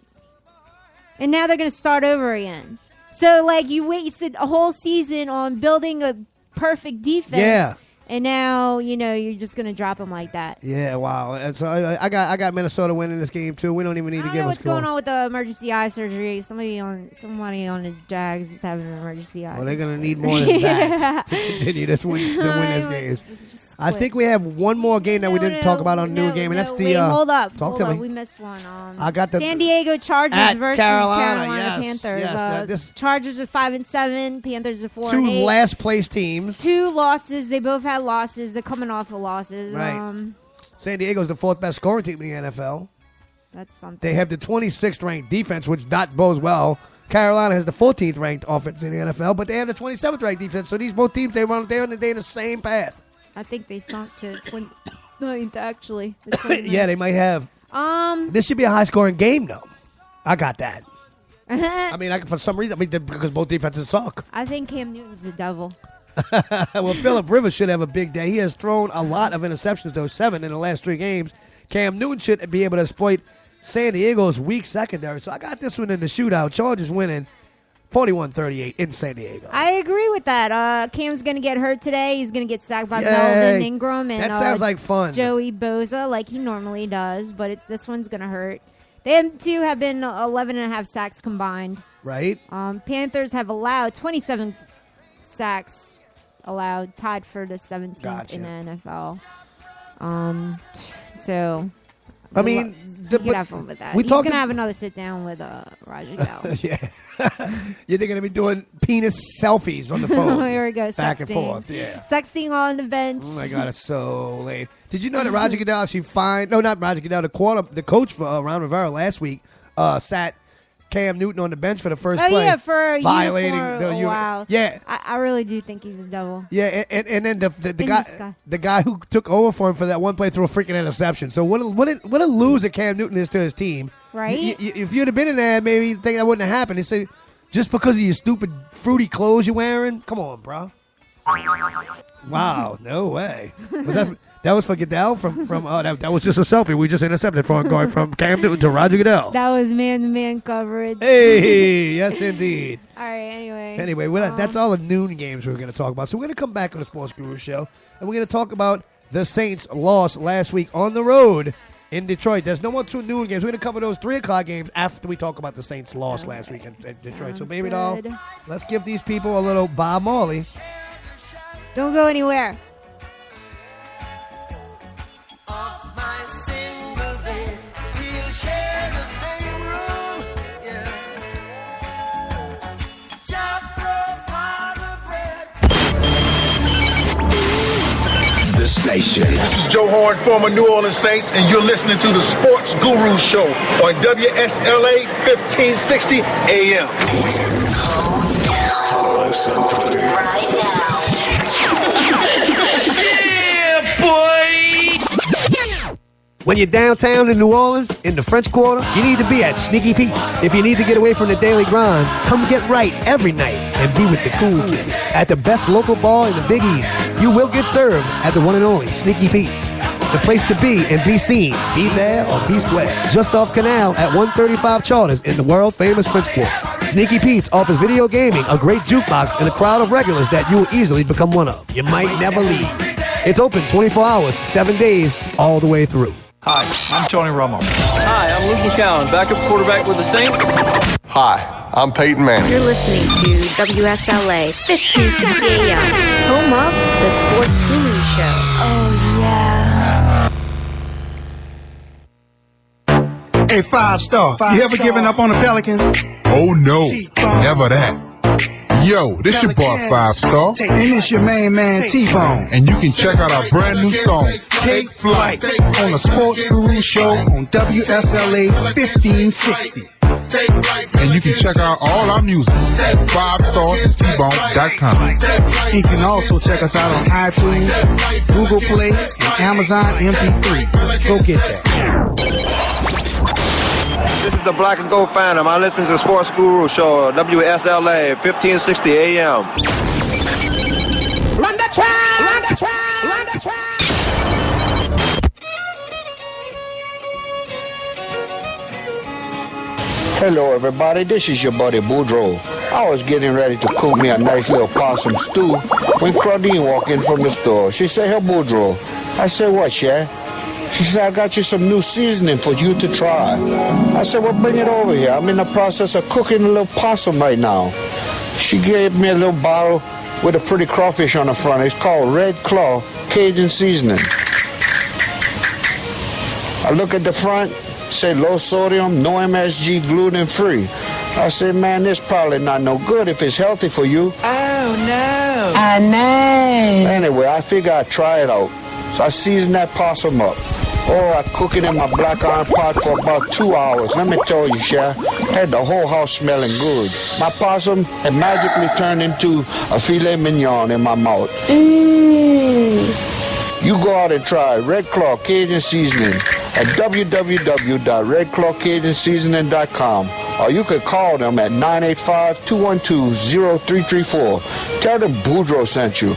And now they're going to start over again. So, like, you wasted a whole season on building a perfect defense. Yeah. And now, you're just going to drop them like that. Yeah, wow. And so I got Minnesota winning this game too. We don't even need to I don't give know a what's score. going on with the emergency eye surgery. Somebody on the Jags is having an emergency eye. Well, they're going to need more than that to continue to win this game. I think we have one more game that we didn't talk about on noon game, and that's the. Wait, hold up. Talk to me. We missed one. I got the San Diego Chargers at versus Carolina, Carolina yes, Panthers. yes, Chargers are 5-7. Panthers are 4-8. two last place teams. 2 losses. They both had losses. They're coming off of losses. Right. San Diego's the 4th best scoring team in the NFL. That's something. They have the 26th ranked defense, which not bodes well. Carolina has the 14th ranked offense in the NFL, but they have the 27th ranked defense. So these both teams, they're on the same path. I think they sunk to 29th, actually. Yeah, they might have. This should be a high scoring game, though. I got that. I mean, for some reason, because both defenses suck. I think Cam Newton's the devil. Well, Phillip Rivers should have a big day. He has thrown a lot of interceptions, though, 7 in the last 3 games. Cam Newton should be able to exploit San Diego's weak secondary. So I got this one in the shootout. Chargers winning 41-38 in San Diego. I agree with that. Cam's going to get hurt today. He's going to get sacked by Melvin Ingram and that sounds like fun. Joey Bosa, like he normally does, but this one's going to hurt. They two have been 11.5 sacks combined. Right. Panthers have allowed 27 sacks allowed, tied for the 17th in the NFL. So, I mean, you can have fun with that. He's going to have another sit down with Roger Goodell. Yeah. They're going to be doing penis selfies on the phone. Here we go. Back sexting. and forth, yeah. Sexting on the bench. Oh, my God, it's so lame. Did you know that Roger Goodell actually not Roger Goodell, the coach for Ron Rivera last week sat Cam Newton on the bench for the first play. Oh, yeah, for violating uniform. Wow. Yeah. I really do think he's a devil. Yeah, and then the guy who took over for him for that one play threw a freaking interception. So what a loser Cam Newton is to his team. Right? If you'd have been in there, maybe you think that wouldn't have happened. They say, just because of your stupid fruity clothes you're wearing? Come on, bro. Wow, no way. That was for Goodell that was just a selfie. We just intercepted going from Cam Newton to Roger Goodell. That was man-to-man coverage. Hey, yes indeed. All right, anyway. Anyway, that's all the noon games we're going to talk about. So we're going to come back on the Sports Guru Show, and we're going to talk about the Saints' loss last week on the road in Detroit. There's no more 2 noon games. We're going to cover those 3 o'clock games after we talk about the Saints' loss last week in Detroit. So, baby doll, let's give these people a little Bob Marley. Don't go anywhere. This is Joe Horn, former New Orleans Saints, and you're listening to the Sports Guru Show on WSLA 1560 AM. us on Twitter. Right now. Yeah, boy! When you're downtown in New Orleans, in the French Quarter, you need to be at Sneaky Pete. If you need to get away from the daily grind, come get right every night and be with the cool kids. At the best local bar in the Big East, you will get served at the one and only Sneaky Pete. The place to be and be seen. Be there or be square. Just off Canal at 135 Charters in the world-famous French Quarter. Sneaky Pete's offers video gaming, a great jukebox, and a crowd of regulars that you will easily become one of. You might never leave. It's open 24 hours, 7 days, all the way through. Hi, I'm Tony Romo. Hi, I'm Luke McCown, backup quarterback with the Saints. Hi, I'm Peyton Manning. You're listening to WSLA 1560 AM, home of the Sports Guru Show. Oh, yeah. Hey, 5-star. You ever given up on the Pelicans? Oh, no. Never that. Yo, this your boy 5-star. And this your main man, T-Bone. And you can check out our brand new song, Take Flight, on the Sports Guru Show on WSLA 1560. and you can check out all our music, 5startbone.com. You can also check us out on iTunes, Google Play, and Amazon MP3. Go get that. This is the Black and Gold Phantom. I listen to the Sports Guru Show, WSLA, 1560 AM. Run the track! Run the track! Run the track! Hello, everybody. This is your buddy Boudreaux. I was getting ready to cook me a nice little possum stew when Claudine walked in from the store. She said, "Hey, Boudreaux." I said, "What, Shay?" She said, "I got you some new seasoning for you to try." I said, "Well, bring it over here. I'm in the process of cooking a little possum right now." She gave me a little bottle with a pretty crawfish on the front. It's called Red Claw Cajun Seasoning. I look at the front, say low sodium, no MSG, gluten free. I said, "Man, this probably not no good if it's healthy for you." Oh, no. I know. Anyway, I figure I'd try it out. So I seasoned that possum up. Oh, I cook it in my black iron pot for about 2 hours. Let me tell you, Sha, had the whole house smelling good. My possum had magically turned into a filet mignon in my mouth. You go out and try Red Claw Cajun Seasoning at www.redclawcajunseasoning.com, or you could call them at 985-212-0334. Tell them Boudreaux sent you.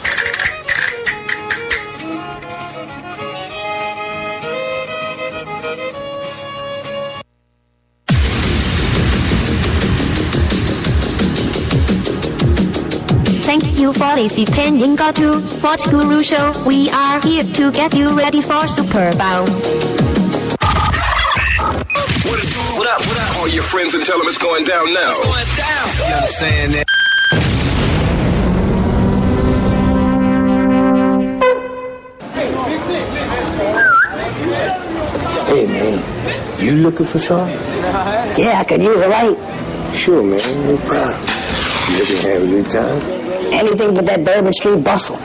Thank you for listening to Sports Guru Show. We are here to get you ready for Super Bowl. What up? All your friends and tell them it's going down now. It's going down. You understand that? Hey, man, you looking for something? Yeah, I could use a light. Sure, man, no problem. You looking to have a good time? Anything but that Bourbon Street bustle.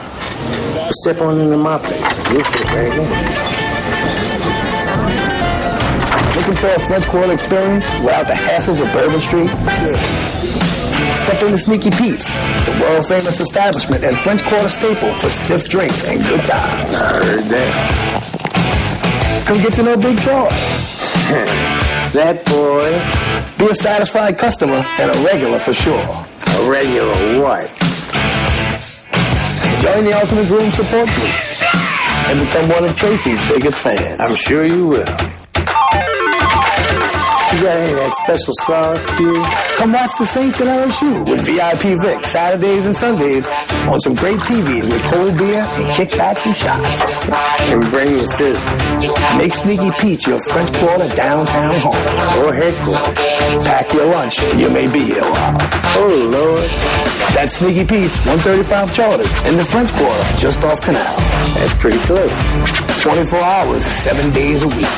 Step on into my place. You'll fit right in. Looking for a French Quarter experience without the hassles of Bourbon Street? Yeah. Step into Sneaky Pete's, the world-famous establishment and French Quarter staple for stiff drinks and good times. I heard that. Come get to know Big Troy. That boy. Be a satisfied customer and a regular for sure. A regular what? Join the Ultimate Groom Support Group and become one of Tracy's biggest fans. I'm sure you will. You got any of that special sauce, Q? Come watch the Saints at LSU with VIP Vic Saturdays and Sundays on some great TVs with cold beer and kickbacks and shots. And bring you a citizen. Make Sneaky Pete your French Quarter downtown home. Or headquarters. Pack your lunch. You may be here a while. Oh, Lord. That's Sneaky Pete's 135 Charters in the French Quarter, just off Canal. That's pretty close. 24 hours, 7 days a week.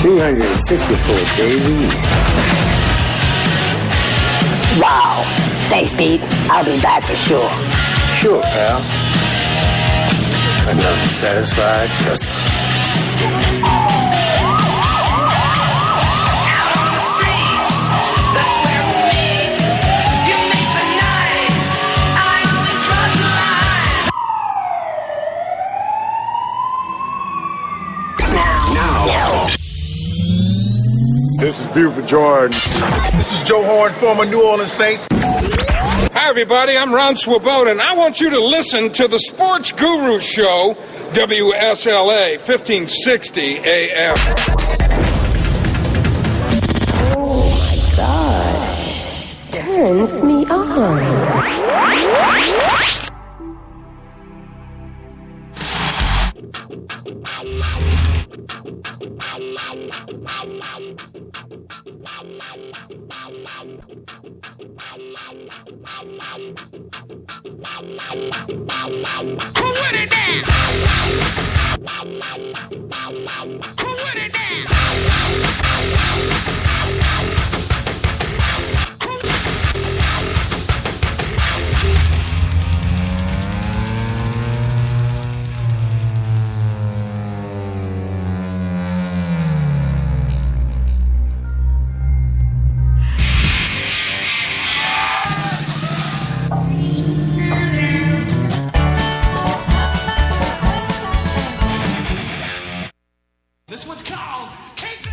364 days a year. Wow. Thanks, Pete. I'll be back for sure. Sure, pal. Another satisfied customer. Out on the streets, that's where we meet. You make the night. I This is Buford Jordan. This is Joe Horn, former New Orleans Saints. Hi, everybody. I'm Ron Swoboda, and I want you to listen to the Sports Guru Show, WSLA 1560 AM. Oh, my gosh. Turns me on. This one's called Cake.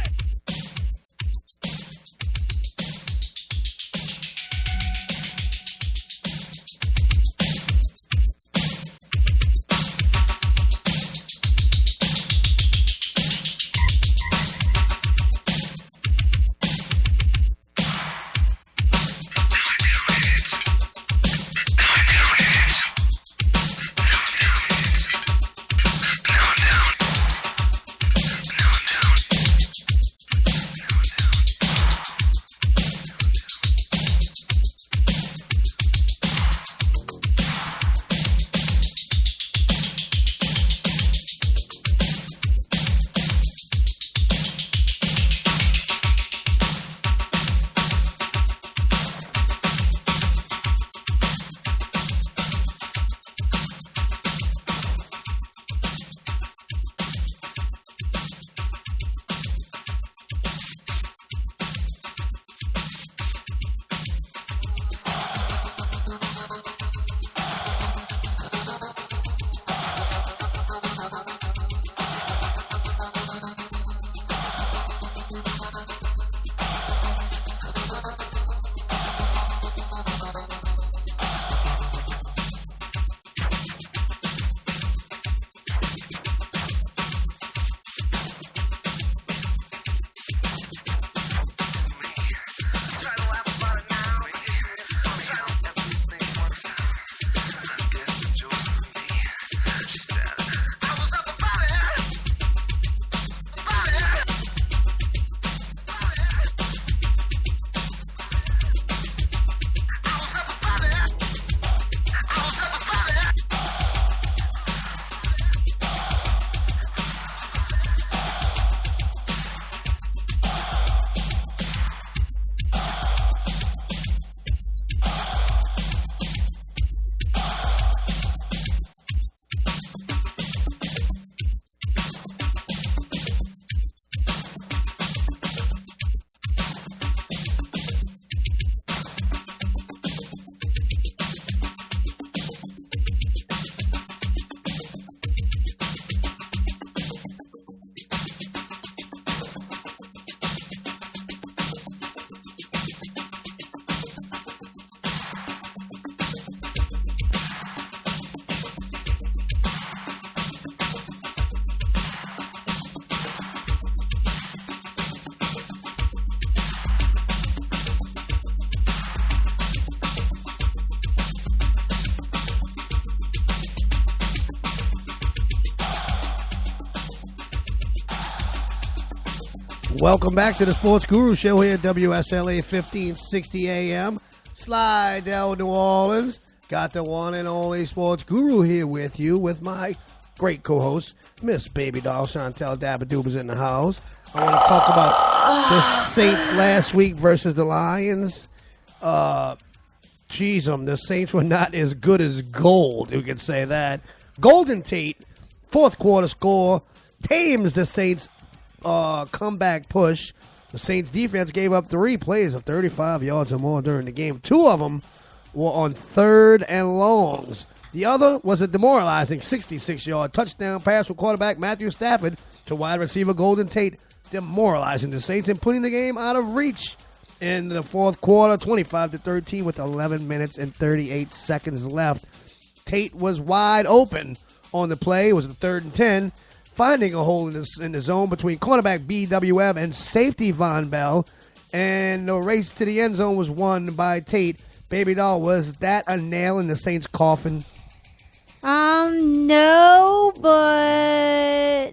Welcome back to the Sports Guru Show here at WSLA 1560 AM. Slidell, New Orleans. Got the one and only Sports Guru here with you with my great co-host, Miss Baby Doll Chantel Dabadoobas in the house. I want to talk about the Saints last week versus the Lions. The Saints were not as good as gold, you can say that. Golden Tate, fourth quarter score, tames the Saints' comeback push. The Saints defense gave up 3 plays of 35 yards or more during the game. 2 of them were on third and longs. The other was a demoralizing 66-yard touchdown pass from quarterback Matthew Stafford to wide receiver Golden Tate. demoralizing the Saints and putting the game out of reach in the fourth quarter, 25-13 with 11 minutes and 38 seconds left. Tate was wide open on the play. It was a 3rd and 10, finding a hole in the zone between cornerback BWM and safety Von Bell, and the race to the end zone was won by Tate. Baby doll, was that a nail in the Saints' coffin? No, but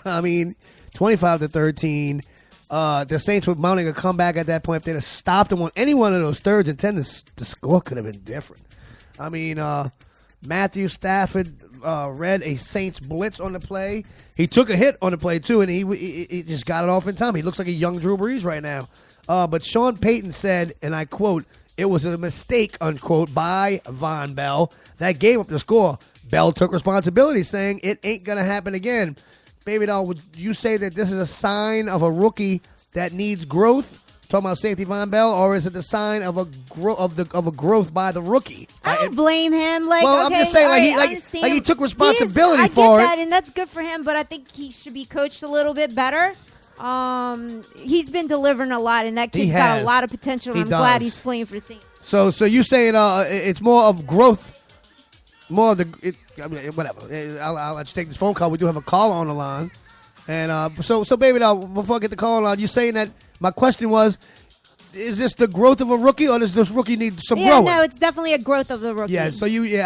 I mean, 25-13. The Saints were mounting a comeback at that point. If they'd have stopped them on any one of those 3rds and 10, the score could have been different. I mean, Matthew Stafford read a Saints blitz on the play. He took a hit on the play, too, and he just got it off in time. He looks like a young Drew Brees right now. But Sean Payton said, and I quote, "It was a mistake," unquote, by Von Bell. That gave up the score. Bell took responsibility, saying it ain't going to happen again. Baby doll, would you say that this is a sign of a rookie that needs growth? Talking about safety Von Bell, or is it the sign of a growth by the rookie? I don't blame him. Like, well, okay, I'm just saying, like he took responsibility for it. I get that, and that's good for him. But I think he should be coached a little bit better. He's been delivering a lot, and that kid's got a lot of potential. And I'm glad he's playing for the Saints. So you saying it's more of growth, more of whatever. I'll let you take this phone call. We do have a caller on the line, and so baby doll, before I get the call on, you saying that my question was, is this the growth of a rookie, or does this rookie need some growing? No, it's definitely a growth of the rookie. Yeah, so you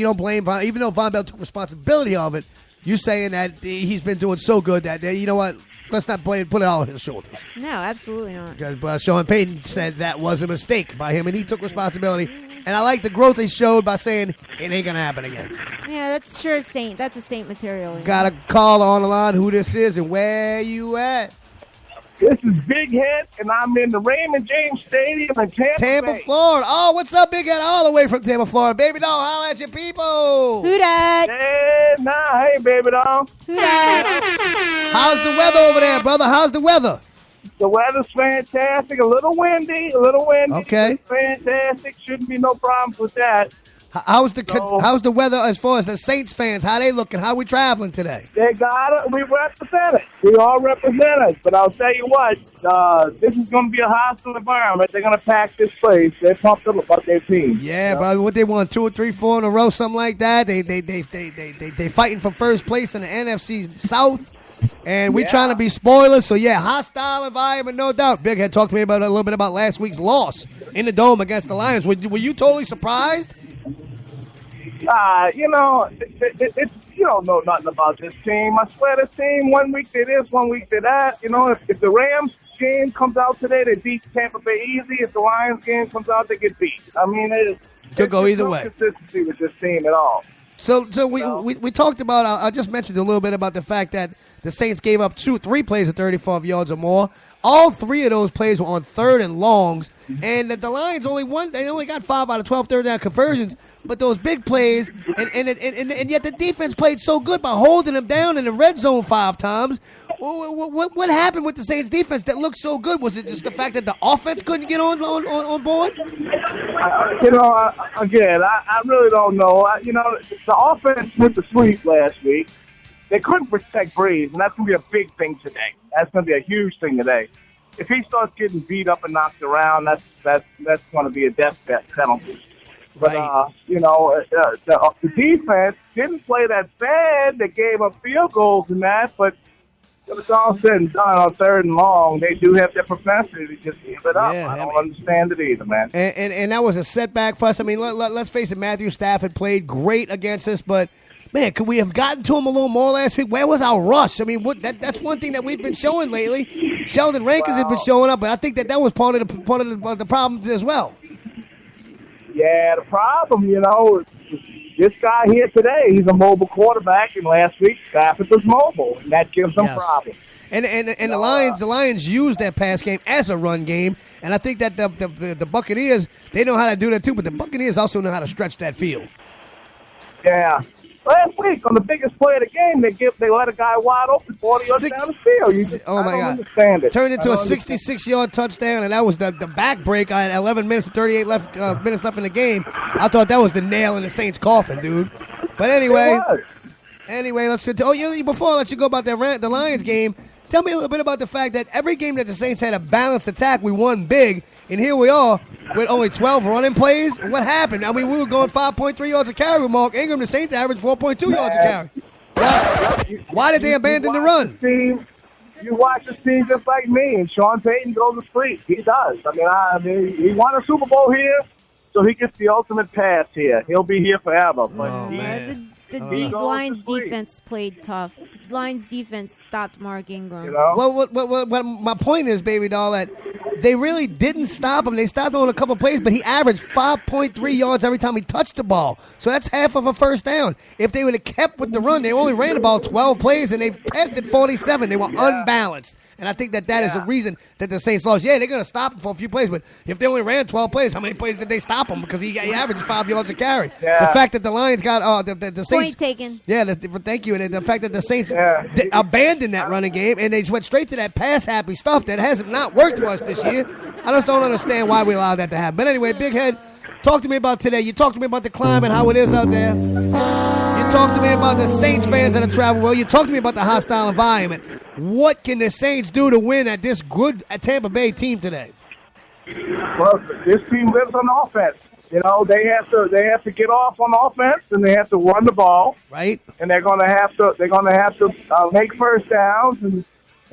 don't blame Von, even though Von Bell took responsibility of it. You saying that he's been doing so good that you know what? Let's not put it all on his shoulders. No, absolutely not. Because Sean Payton said that was a mistake by him, and he took responsibility. And I like the growth he showed by saying it ain't gonna happen again. Yeah, that's sure Saint. That's a Saint material. Got a caller on the line. Who this is and where you at? This is Big Head, and I'm in the Raymond James Stadium in Tampa Bay. Florida. Oh, what's up, Big Head? All the way from Tampa, Florida. Baby doll, holla at your people. Who dat? Hey, baby doll. Who dat? How's the weather over there, brother? How's the weather? The weather's fantastic. A little windy. Okay. It's fantastic. Shouldn't be no problems with that. How's the weather as far as the Saints fans? How they looking? How we traveling today? They got it. We represent it. We all represent it. But I'll tell you what, this is going to be a hostile environment. They're going to pack this place. They're pumped up about their team. Yeah, bro. What they won, 2 or 3, 4 in a row, something like that. They fighting for first place in the NFC South. And we trying to be spoilers, so hostile environment, no doubt. Big Head, talk to me about a little bit about last week's loss in the Dome against the Lions. Were you totally surprised? You don't know nothing about this team. I swear this team, 1 week they're this, 1 week they're that. You know, if the Rams game comes out today, they beat Tampa Bay easy. If the Lions game comes out, they get beat. I mean, could go either way. Consistency with this team at all. So we talked about, I just mentioned a little bit about the fact that the Saints gave up 3 plays of 35 yards or more. All 3 of those plays were on 3rd and longs, and the Lions only got 5 out of 12 third down conversions. But those big plays, and yet the defense played so good by holding them down in the red zone 5 times. What happened with the Saints defense that looked so good? Was it just the fact that the offense couldn't get on board? Again, I really don't know. The offense went to sleep last week. They couldn't protect Brees, and that's going to be a big thing today. That's going to be a huge thing today. If he starts getting beat up and knocked around, that's going to be a death penalty. But, the defense didn't play that bad. They gave up field goals and that, but when it's all said and done on 3rd and long, they do have their propensity to just give it up. I don't understand it either, man. And that was a setback for us. I mean, let's face it, Matthew Stafford played great against us, but, man, could we have gotten to him a little more last week? Where was our rush? I mean, that's one thing that we've been showing lately. Sheldon Rankins has been showing up, but I think that was part of the problem as well. Yeah, the problem, this guy here today, he's a mobile quarterback, and last week Stafford was mobile, and that gives them problems. And the Lions used that pass game as a run game, and I think that the Buccaneers, they know how to do that too, but the Buccaneers also know how to stretch that field. Yeah. Last week, on the biggest play of the game, they let a guy wide open 40 yards down the field. I don't understand it. Turned into a 66-yard touchdown, and that was the back break. I had 11 minutes and 38 minutes left in the game. I thought that was the nail in the Saints' coffin, dude. But anyway, let's. Before I let you go about the Lions game, Tell me a little bit about the fact that every game that the Saints had a balanced attack, we won big, and here we are with only 12 running plays. What happened? I mean, we were going 5.3 yards a carry with Mark Ingram. The Saints averaged 4.2 yards a carry. Why did they abandon the run? You watch this team just like me, and Sean Payton goes to sleep. He does. I mean, he won a Super Bowl here, so he gets the ultimate pass here. He'll be here forever. But The Lions defense played tough. Lions defense stopped Mark Ingram. You know? Well, what my point is, baby doll, that they really didn't stop him. They stopped him on a couple of plays, but he averaged 5.3 yards every time he touched the ball. So that's half of a first down. If they would have kept with the run, they only ran about 12 plays, and they passed it 47. They were unbalanced. And I think that is the reason that the Saints lost. Yeah, they're going to stop him for a few plays, but if they only ran 12 plays, how many plays did they stop him? Because he averaged 5 yards a carry. Yeah. The fact that the Lions got the Saints. Point taken. Yeah, thank you. And the fact that the Saints abandoned that running game and they went straight to that pass-happy stuff that has not worked for us this year. I just don't understand why we allowed that to happen. But anyway, Big Head, talk to me about today. You talked to me about the climate, how it is out there. You talked to me about the Saints fans that have traveled well. You talked to me about the hostile environment. What can the Saints do to win at this good Tampa Bay team today? Well, this team lives on offense. You know, they have to get off on offense, and they have to run the ball. Right. And they're going to have to make first downs, and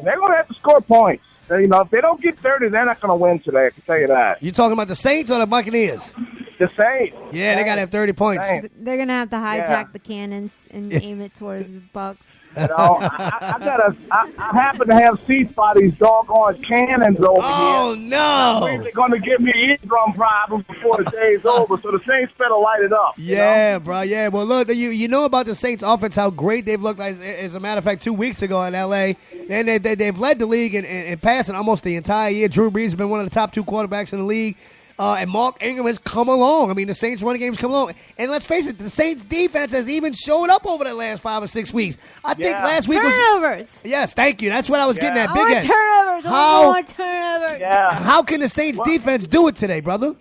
they're going to have to score points. You know, if they don't get 30, they're not going to win today. I can tell you that. You talking about the Saints or the Buccaneers? The Saints. Yeah, they got to have 30 points. They're going to have to hijack the cannons and aim it towards Bucks. You know, I happen to have seats by these doggone cannons over here. Oh, no. They're going to give me eardrum problems before the day's over, so the Saints better light it up. Yeah, bro, yeah. Well, look, you know about the Saints offense, how great they've looked. Like, as a matter of fact, 2 weeks ago in L.A., and they've led the league in passing almost the entire year. Drew Brees has been one of the top 2 quarterbacks in the league. And Mark Ingram has come along. I mean, the Saints' running game's come along. And let's face it, the Saints' defense has even showed up over the last 5 or 6 weeks. I think last week turnovers. Yes, thank you. That's what I was getting at. Big Ed. Turnovers. More turnovers. Yeah. How can the Saints' defense do it today, brother?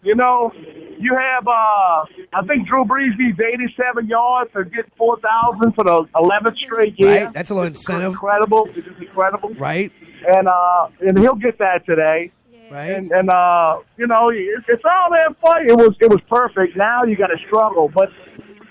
You know, you have, I think Drew Brees needs 87 yards to get 4,000 for the 11th straight year. Right, that's a little incentive. Incredible. It's just incredible. Right. And he'll get that today. Right. And you know, it's all that fun. It was perfect. Now you got to struggle. But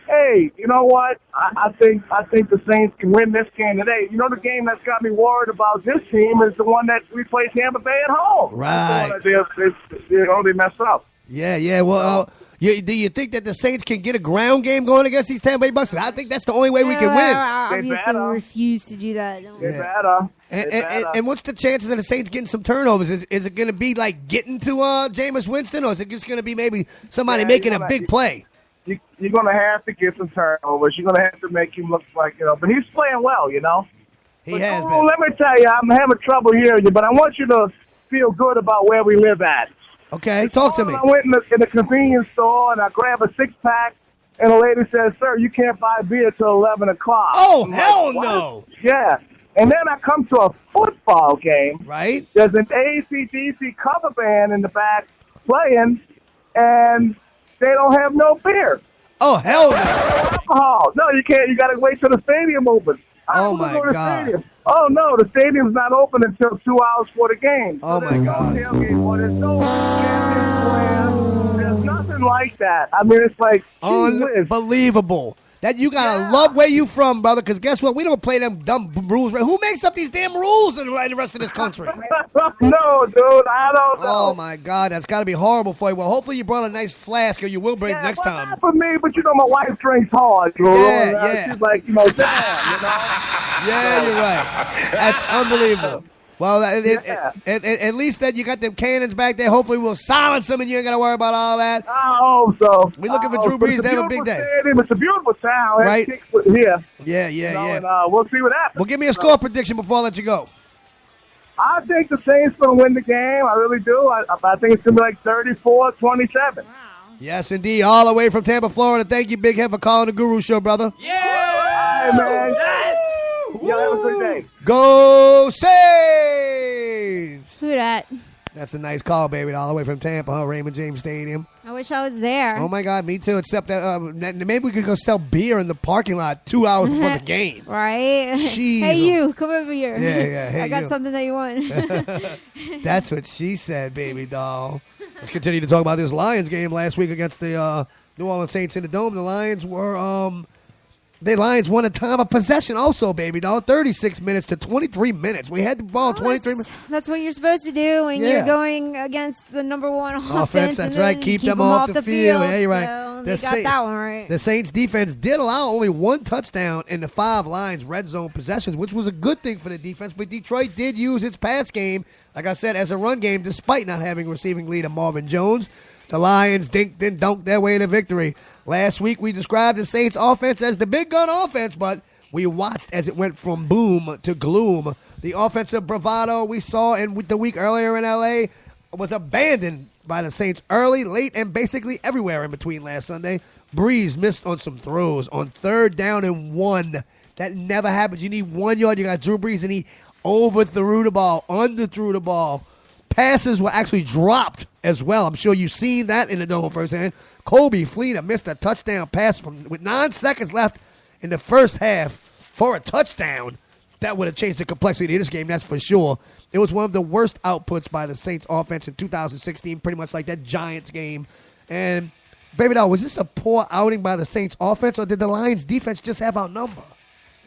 hey, you know what? I think the Saints can win this game today. You know, the game that's got me worried about this team is the one that we play Tampa Bay at home. Right. That's the one that they only mess up. Yeah. Well, do you think that the Saints can get a ground game going against these Tampa Bay Bucks? I think that's the only way we can win. Obviously, we refuse to do that. And what's the chances of the Saints getting some turnovers? Is it going to be like getting to Jameis Winston, or is it just going to be maybe somebody making a big play? You're going to have to get some turnovers. You're going to have to make him look like, you know. But he's playing well, you know. He has been. Let me tell you, I'm having trouble hearing you, but I want you to feel good about where we live at. Okay, talk to me. I went in the convenience store, and I grabbed a 6-pack, and the lady said, "Sir, you can't buy beer till 11 o'clock." Oh, I'm hell like, no. Yeah. And then I come to a football game. Right. There's an AC/DC cover band in the back playing, and they don't have no beer. Oh, hell no. Alcohol. No, you can't. You got to wait till the stadium opens. Oh, my God. Stadium. Oh, no, the stadium's not open until 2 hours for the game. Oh, my God. There's no champion plan. There's nothing like that. I mean, it's like unbelievable. That you gotta love where you from, brother, because guess what? We don't play them dumb rules. Who makes up these damn rules in the rest of this country? No, dude, I don't know. Oh, my God, that's got to be horrible for you. Well, hopefully you brought a nice flask, or you will bring it next time. Not for me, but you know my wife drinks hard, Drew. Yeah. She's like, damn, you know? Yeah, you're right. That's unbelievable. Well, at least that you got them cannons back there. Hopefully we'll silence them and you ain't got to worry about all that. I hope so. We're looking for Drew Brees to have a big day. It's a beautiful town. Right? Yeah. Yeah. And, we'll see what happens. Well, give me a score prediction before I let you go. I think the Saints going to win the game. I really do. I think it's going to be like 34-27. Yes, indeed. All the way from Tampa, Florida. Thank you, Big Head, for calling the Guru Show, brother. Yeah! All right, man. Yes! Yeah, have a good day. Go Saints! Who that? That's a nice call, baby. All the way from Tampa, huh? Raymond James Stadium. I wish I was there. Oh my God, me too. Except that maybe we could go sell beer in the parking lot 2 hours before the game. Right? Jeez. Hey, you, come over here. Yeah. Hey, I got you. something that you want. That's what she said, baby doll. Let's continue to talk about this Lions game last week against the New Orleans Saints in the Dome. The Lions won a time of possession also, baby doll. 36 minutes to 23 minutes. We had the ball 23 minutes. That's what you're supposed to do when you're going against the number one offense. That's and right. Keep them off the field. Yeah, you're right. So they got that one right. The Saints defense did allow only one touchdown in the 5 Lions red zone possessions, which was a good thing for the defense. But Detroit did use its pass game, like I said, as a run game, despite not having a receiving lead of Marvin Jones. The Lions dunked their way to victory. Last week, we described the Saints offense as the big gun offense, but we watched as it went from boom to gloom. The offensive bravado we saw the week earlier in L.A. was abandoned by the Saints early, late, and basically everywhere in between last Sunday. Breeze missed on some throws on 3rd down and 1. That never happens. You need 1 yard. You got Drew Brees, and he overthrew the ball, underthrew the ball. Passes were actually dropped as well. I'm sure you've seen that in the Dome firsthand. Kobe Fleener missed a touchdown pass with 9 seconds left in the first half for a touchdown. That would have changed the complexity of this game, that's for sure. It was one of the worst outputs by the Saints offense in 2016, pretty much like that Giants game. And, baby doll, was this a poor outing by the Saints offense, or did the Lions defense just have our number?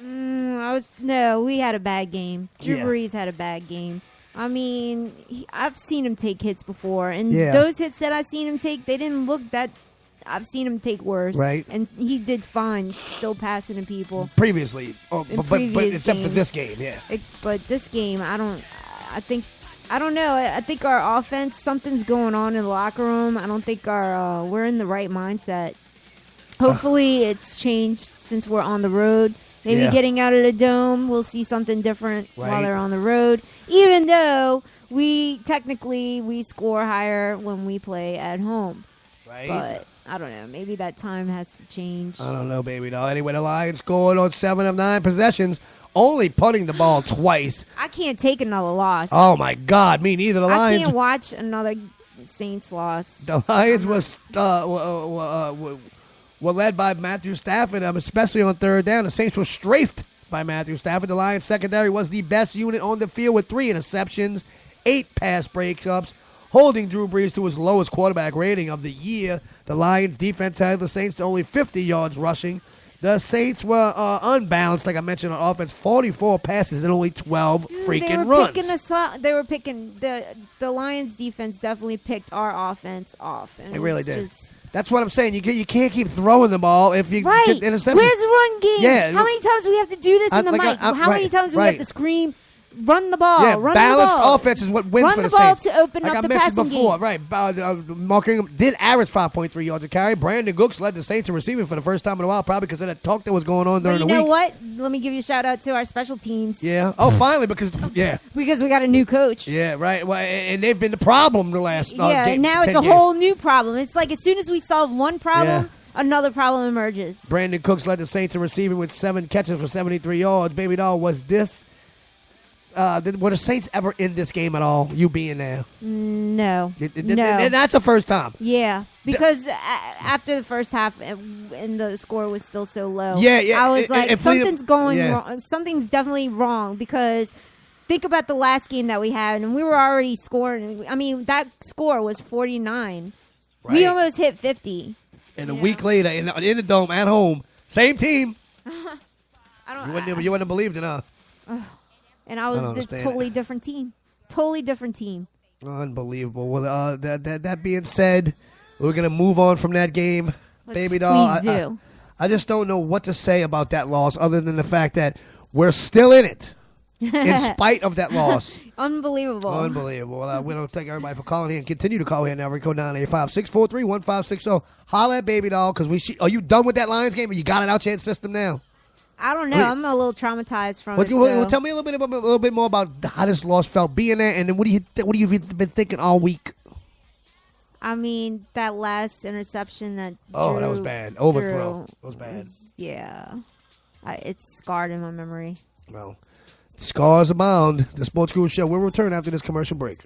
No, we had a bad game. Drew Yeah. Brees had a bad game. I mean, I've seen him take hits before, and Yeah. those hits that I've seen him take, they didn't look that. I've seen him take worse, Right. And he did fine, still passing to people. Previously, In but previous except for games. this game, yeah. But this game, I don't know. I think our offense, something's going on in the locker room. I don't think we're in the right mindset. Hopefully, it's changed since we're on the road. Maybe Yeah. getting out of the Dome, we'll see something different while Right. they're on the road. Even though we score higher when we play at home. Right. But I don't know. Maybe that time has to change. I don't know, baby doll. Anyway, the Lions scored on 7 of 9 possessions, only punting the ball twice. I can't take another loss. Oh, my God. Me neither. The I Lions. can't watch another Saints loss. The Lions were led by Matthew Stafford, especially on 3rd down. The Saints were strafed by Matthew Stafford. The Lions secondary was the best unit on the field with 3 interceptions, 8 pass breakups, holding Drew Brees to his lowest quarterback rating of the year. The Lions defense had the Saints to only 50 yards rushing. The Saints were unbalanced, like I mentioned, on offense. 44 passes and only 12 freaking runs. They were picking the Lions defense definitely picked our offense off. And It really did. just- That's what I'm saying. You can't keep throwing the ball if you Right. get interception. Where's the run game? Yeah. How many times do we have to do this in the mic? How many times do we have to scream, run the ball, Yeah, run balanced the ball. offense is what wins Run for the the ball Saints. to open like up I the mentioned passing before, game. right? Mark Ingram did average 5.3 yards a carry. Brandon Cooks led the Saints in receiving for the first time in a while, probably because of that talk that was going on during But you the know week. what? Let me give you a shout out to our special teams. Yeah. Oh, finally, because we got a new coach. Yeah, right. Well, and they've been the problem the last And now it's 10 a years. whole new problem. It's like as soon as we solve one problem, Yeah. another problem emerges. Brandon Cooks led the Saints in receiving with 7 catches for 73 yards. Baby doll, were the Saints ever in this game at all? You being there? No. No. And that's the first time. Yeah, because after the first half and the score was still so low. Yeah. I was like, something's going yeah. wrong. Something's definitely wrong because think about the last game that we had, and we were already scoring. I mean, that score was 49. Right. We almost hit 50. And a week later, in the Dome at home, same team. I don't. You wouldn't have believed it, huh? And I I was don't this understand totally it. different team. Totally different team. Unbelievable. Well, that being said, we're gonna move on from that game, baby doll. Please do. I just don't know what to say about that loss, other than the fact that we're still in it, in spite of that loss. Unbelievable. Unbelievable. Well, we don't thank everybody for calling in. Continue to call in now. Code 985-643-1560. Holla at baby doll, because are you done with that Lions game, or you got it out your system now? I don't know. I'm a little traumatized from it. Tell me a little bit more about how this loss felt being there, and then what do you been thinking all week? I mean, that last interception that That was bad. Overthrow. That was bad. Yeah. It's scarred in my memory. Well, scars abound. The Sports Guru Show will return after this commercial break.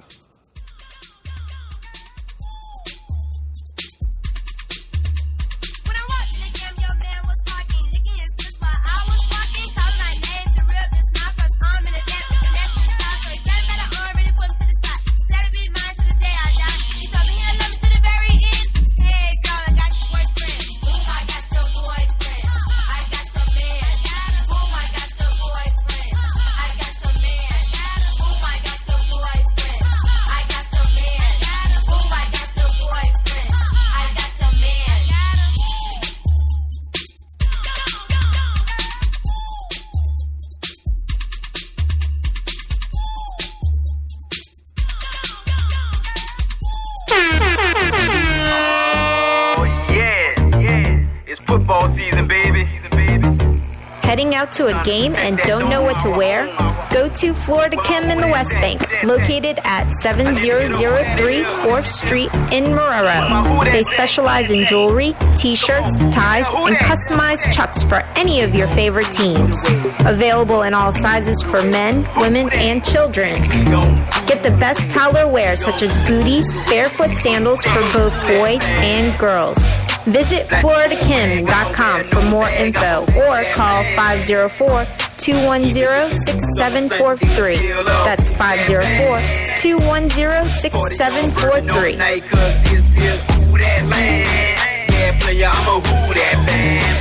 heading out to a game and don't know what to wear? Go to Florida Kim in the West Bank, located at 7003 4th Street in Marrero. They specialize in jewelry, t-shirts, ties, and customized chucks for any of your favorite teams. Available in all sizes for men, women, and children. Get the best toddler wear such as booties, barefoot sandals for both boys and girls. Visit floridakim.com for more info or call 504-210-6743. That's 504-210-6743.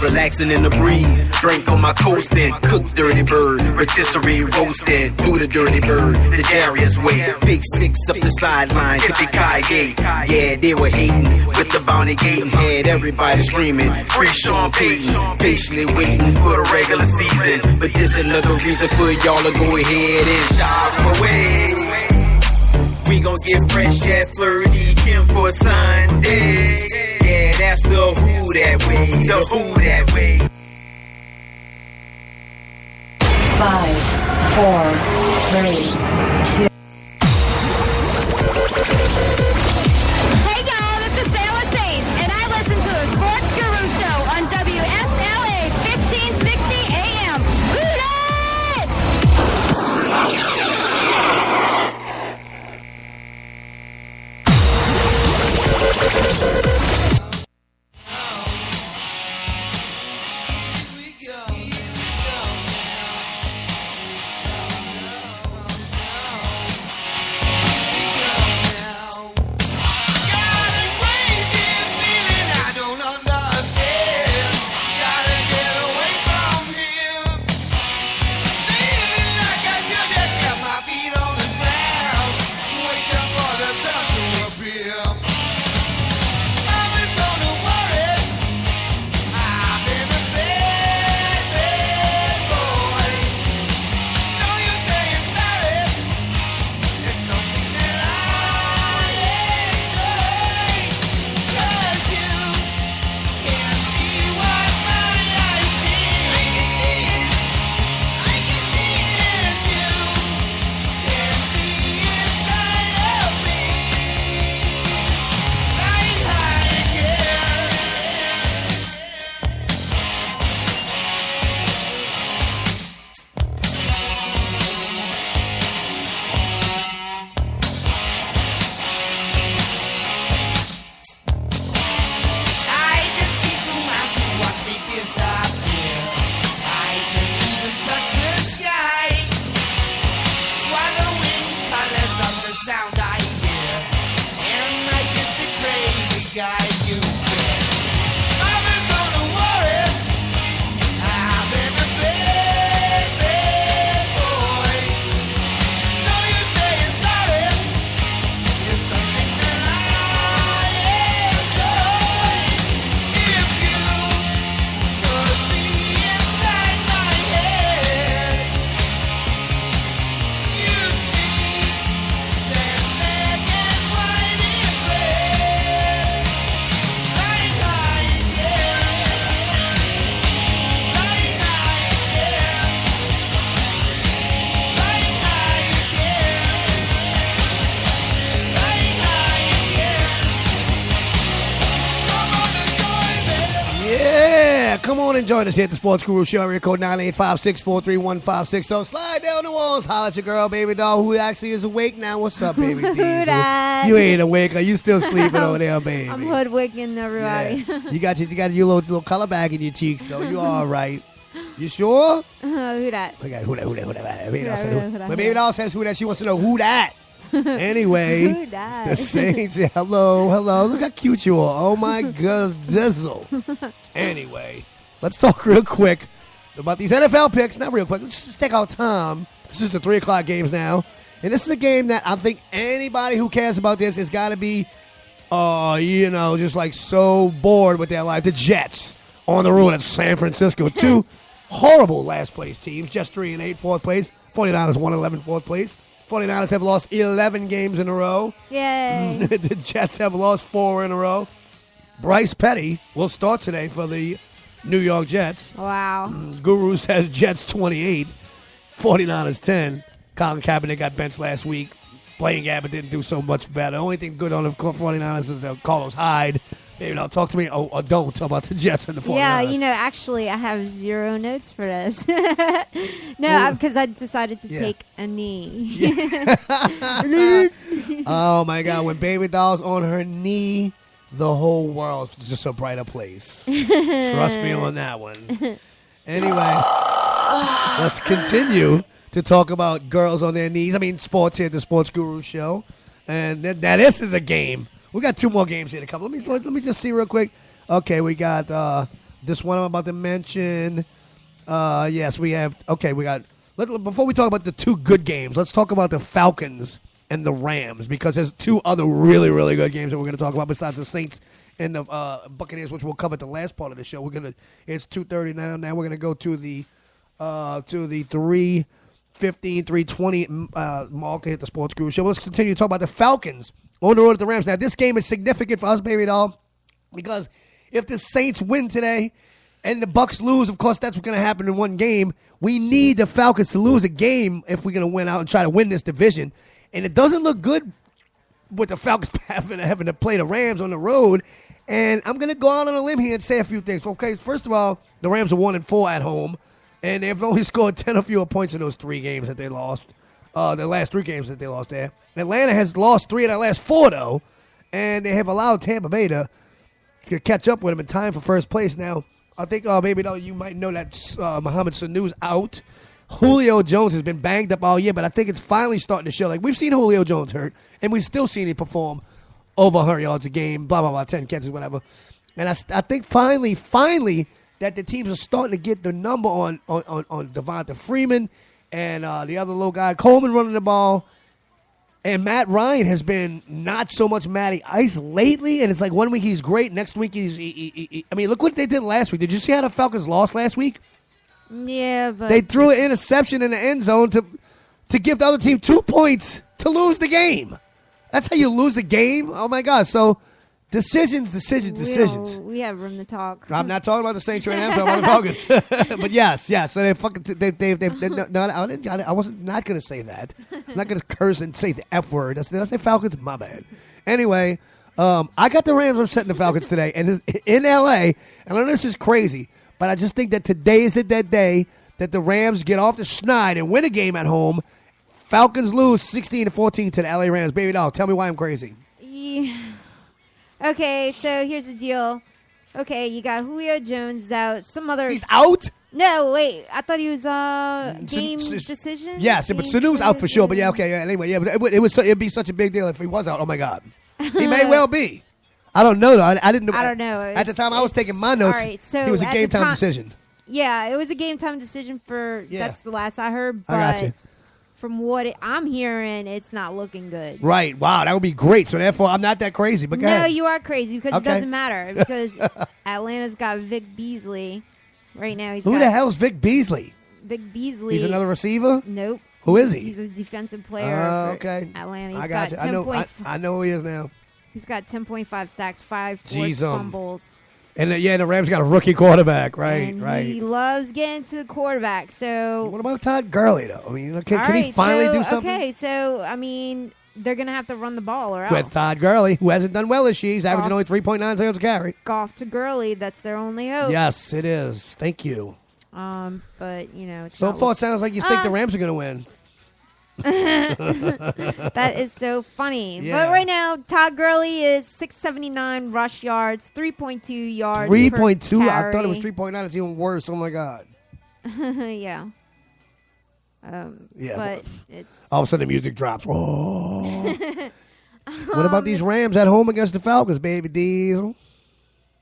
Relaxing in the breeze, drink on my coasting, cook dirty bird, rotisserie roasting, do the dirty bird, the Darius way, big six up the sideline, Tippy-Kai gate, yeah, they were hating, with the bounty gate, and had everybody screaming, free Sean Payton, patiently waiting for the regular season, but this another reason for y'all to go ahead and shop away. We gon' get fresh at Flirty Kim for Sunday. Yeah, that's the who that way. The who that way. 5, 4, 3, 2. Hey y'all, this is Sarah Saints, and I listen to the Sports Guru Show on WSLA 1560 AM. Hoot it! Come on and join us here at the Sports Guru Show. Area code 985-643-1560. Slide down the walls. Holla at your girl, baby doll, who actually is awake now. What's up, baby Diesel? You ain't awake. Are you still sleeping over there, baby? I'm hoodwinking everybody. Yeah. You got your little color back in your cheeks, though. You all right. You sure? Who that? Okay, who that? My baby doll says who that. She wants to know who that. Anyway, who that? The Saints. Hello. Look how cute you are. Oh, my God, Dizzle. Anyway, let's talk real quick about these NFL picks. Not real quick. Let's just take our time. This is the 3 o'clock games now. And this is a game that I think anybody who cares about this has got to be, just like so bored with their life. The Jets on the road at San Francisco. 2 horrible last place teams. Jets 3-8, fourth place. 49ers 1-11, fourth place. 49ers have lost 11 games in a row. Yay. The Jets have lost 4 in a row. Bryce Petty will start today for the New York Jets. Wow. Guru says Jets 28, 49ers 10. Colin Kaepernick got benched last week. Blaine Gabbert didn't do so much better. The only thing good on the 49ers is Carlos Hyde. Maybe now talk to me or don't talk about the Jets and the 49ers. Yeah, actually, I have 0 notes for this. No, because I decided to take a knee. Oh, my God. When Baby Doll's on her knee, the whole world's just a brighter place. Trust me on that one. Anyway, let's continue to talk about girls on their knees. I mean, sports here at the Sports Guru Show. And now this is a game. We got 2 more games here to cover. Let me just see real quick. Okay, we got this one I'm about to mention. Yes, we have. Okay, we got. Before we talk about the 2 good games, let's talk about the Falcons and the Rams, because there's 2 other really, really good games that we're going to talk about besides the Saints and the Buccaneers, which we'll cover at the last part of the show. It's 2:30 now. Now we're going to go to the 3:15, 3:20 mark at the Sports Guru Show. Let's continue to talk about the Falcons on the road at the Rams. Now, this game is significant for us, baby doll, because if the Saints win today and the Bucs lose, of course, that's what's going to happen in one game. We need the Falcons to lose a game if we're going to win out and try to win this division. And it doesn't look good with the Falcons having to play the Rams on the road. And I'm going to go out on a limb here and say a few things. Okay, first of all, the Rams are 1-4 at home, and they've only scored 10 or fewer points in those 3 games that they lost. The last 3 games that they lost there. Atlanta has lost 3 of their last 4, though, and they have allowed Tampa Bay to catch up with them in time for first place. Now, I think maybe though you might know that Mohamed Sanu's out. Julio Jones has been banged up all year, but I think it's finally starting to show. Like, we've seen Julio Jones hurt, and we've still seen him perform over 100 yards a game, blah, blah, blah, 10 catches, whatever. And I think finally that the teams are starting to get the number on Devonta Freeman and the other little guy, Coleman, running the ball. And Matt Ryan has been not so much Matty Ice lately, and it's like one week he's great, next week I mean, look what they did last week. Did you see how the Falcons lost last week? Yeah, but they threw an interception in the end zone to give the other team 2 points to lose the game. That's how you lose the game? Oh, my God. So, decisions. We have room to talk. I'm not talking about the Saints right now. I'm talking about the Falcons. But yes. So they fucking I wasn't not going to say that. I'm not going to curse and say the F word. Did I say Falcons? My bad. Anyway, I got the Rams upsetting the Falcons today, and in L.A., and I know this is crazy, but I just think that today is that day that the Rams get off the schneid and win a game at home. Falcons lose 16-14 to the L.A. Rams. Baby doll, tell me why I'm crazy. Yeah. Okay, so here's the deal. Okay, you got Julio Jones out. Some other. He's out? No, wait. I thought he was game decision. Yes, but Sanu's out for sure. But yeah, okay. Yeah, anyway, yeah, but it'd be such a big deal if he was out. Oh my God, he may well be. I don't know though. I didn't know. I don't know. At the time I was taking my notes, all right, so it was a game time decision. Yeah, it was a game time decision for. Yeah. That's the last I heard. But I got you. From what I'm hearing, it's not looking good. Right. Wow, that would be great. So therefore, I'm not that crazy. But go ahead. You are crazy because it doesn't matter because Atlanta's got Vic Beasley right now. Who the hell's Vic Beasley? Vic Beasley. He's another receiver? Nope. Who is he? He's a defensive player for Atlanta. I got you. I know who he is now. He's got 10.5 sacks, 5 forced fumbles. And the Rams got a rookie quarterback, right? Right. He loves getting to the quarterback. So what about Todd Gurley, though? I mean, can he finally do something? Okay, so I mean, they're gonna have to run the ball or else. With Todd Gurley, who hasn't done well this year, he's averaging only 3.9 yards a carry. Goff to Gurley, that's their only hope. Yes, it is. Thank you. But it's so far it sounds like you think the Rams are gonna win. That is so funny. Yeah. But right now, Todd Gurley is 679 rush yards, 3.2 yards. 3.2? I thought it was 3.9. It's even worse. Oh my God. Yeah. Yeah. But it's all of a sudden the music drops. Whoa. What about these Rams at home against the Falcons, baby Diesel?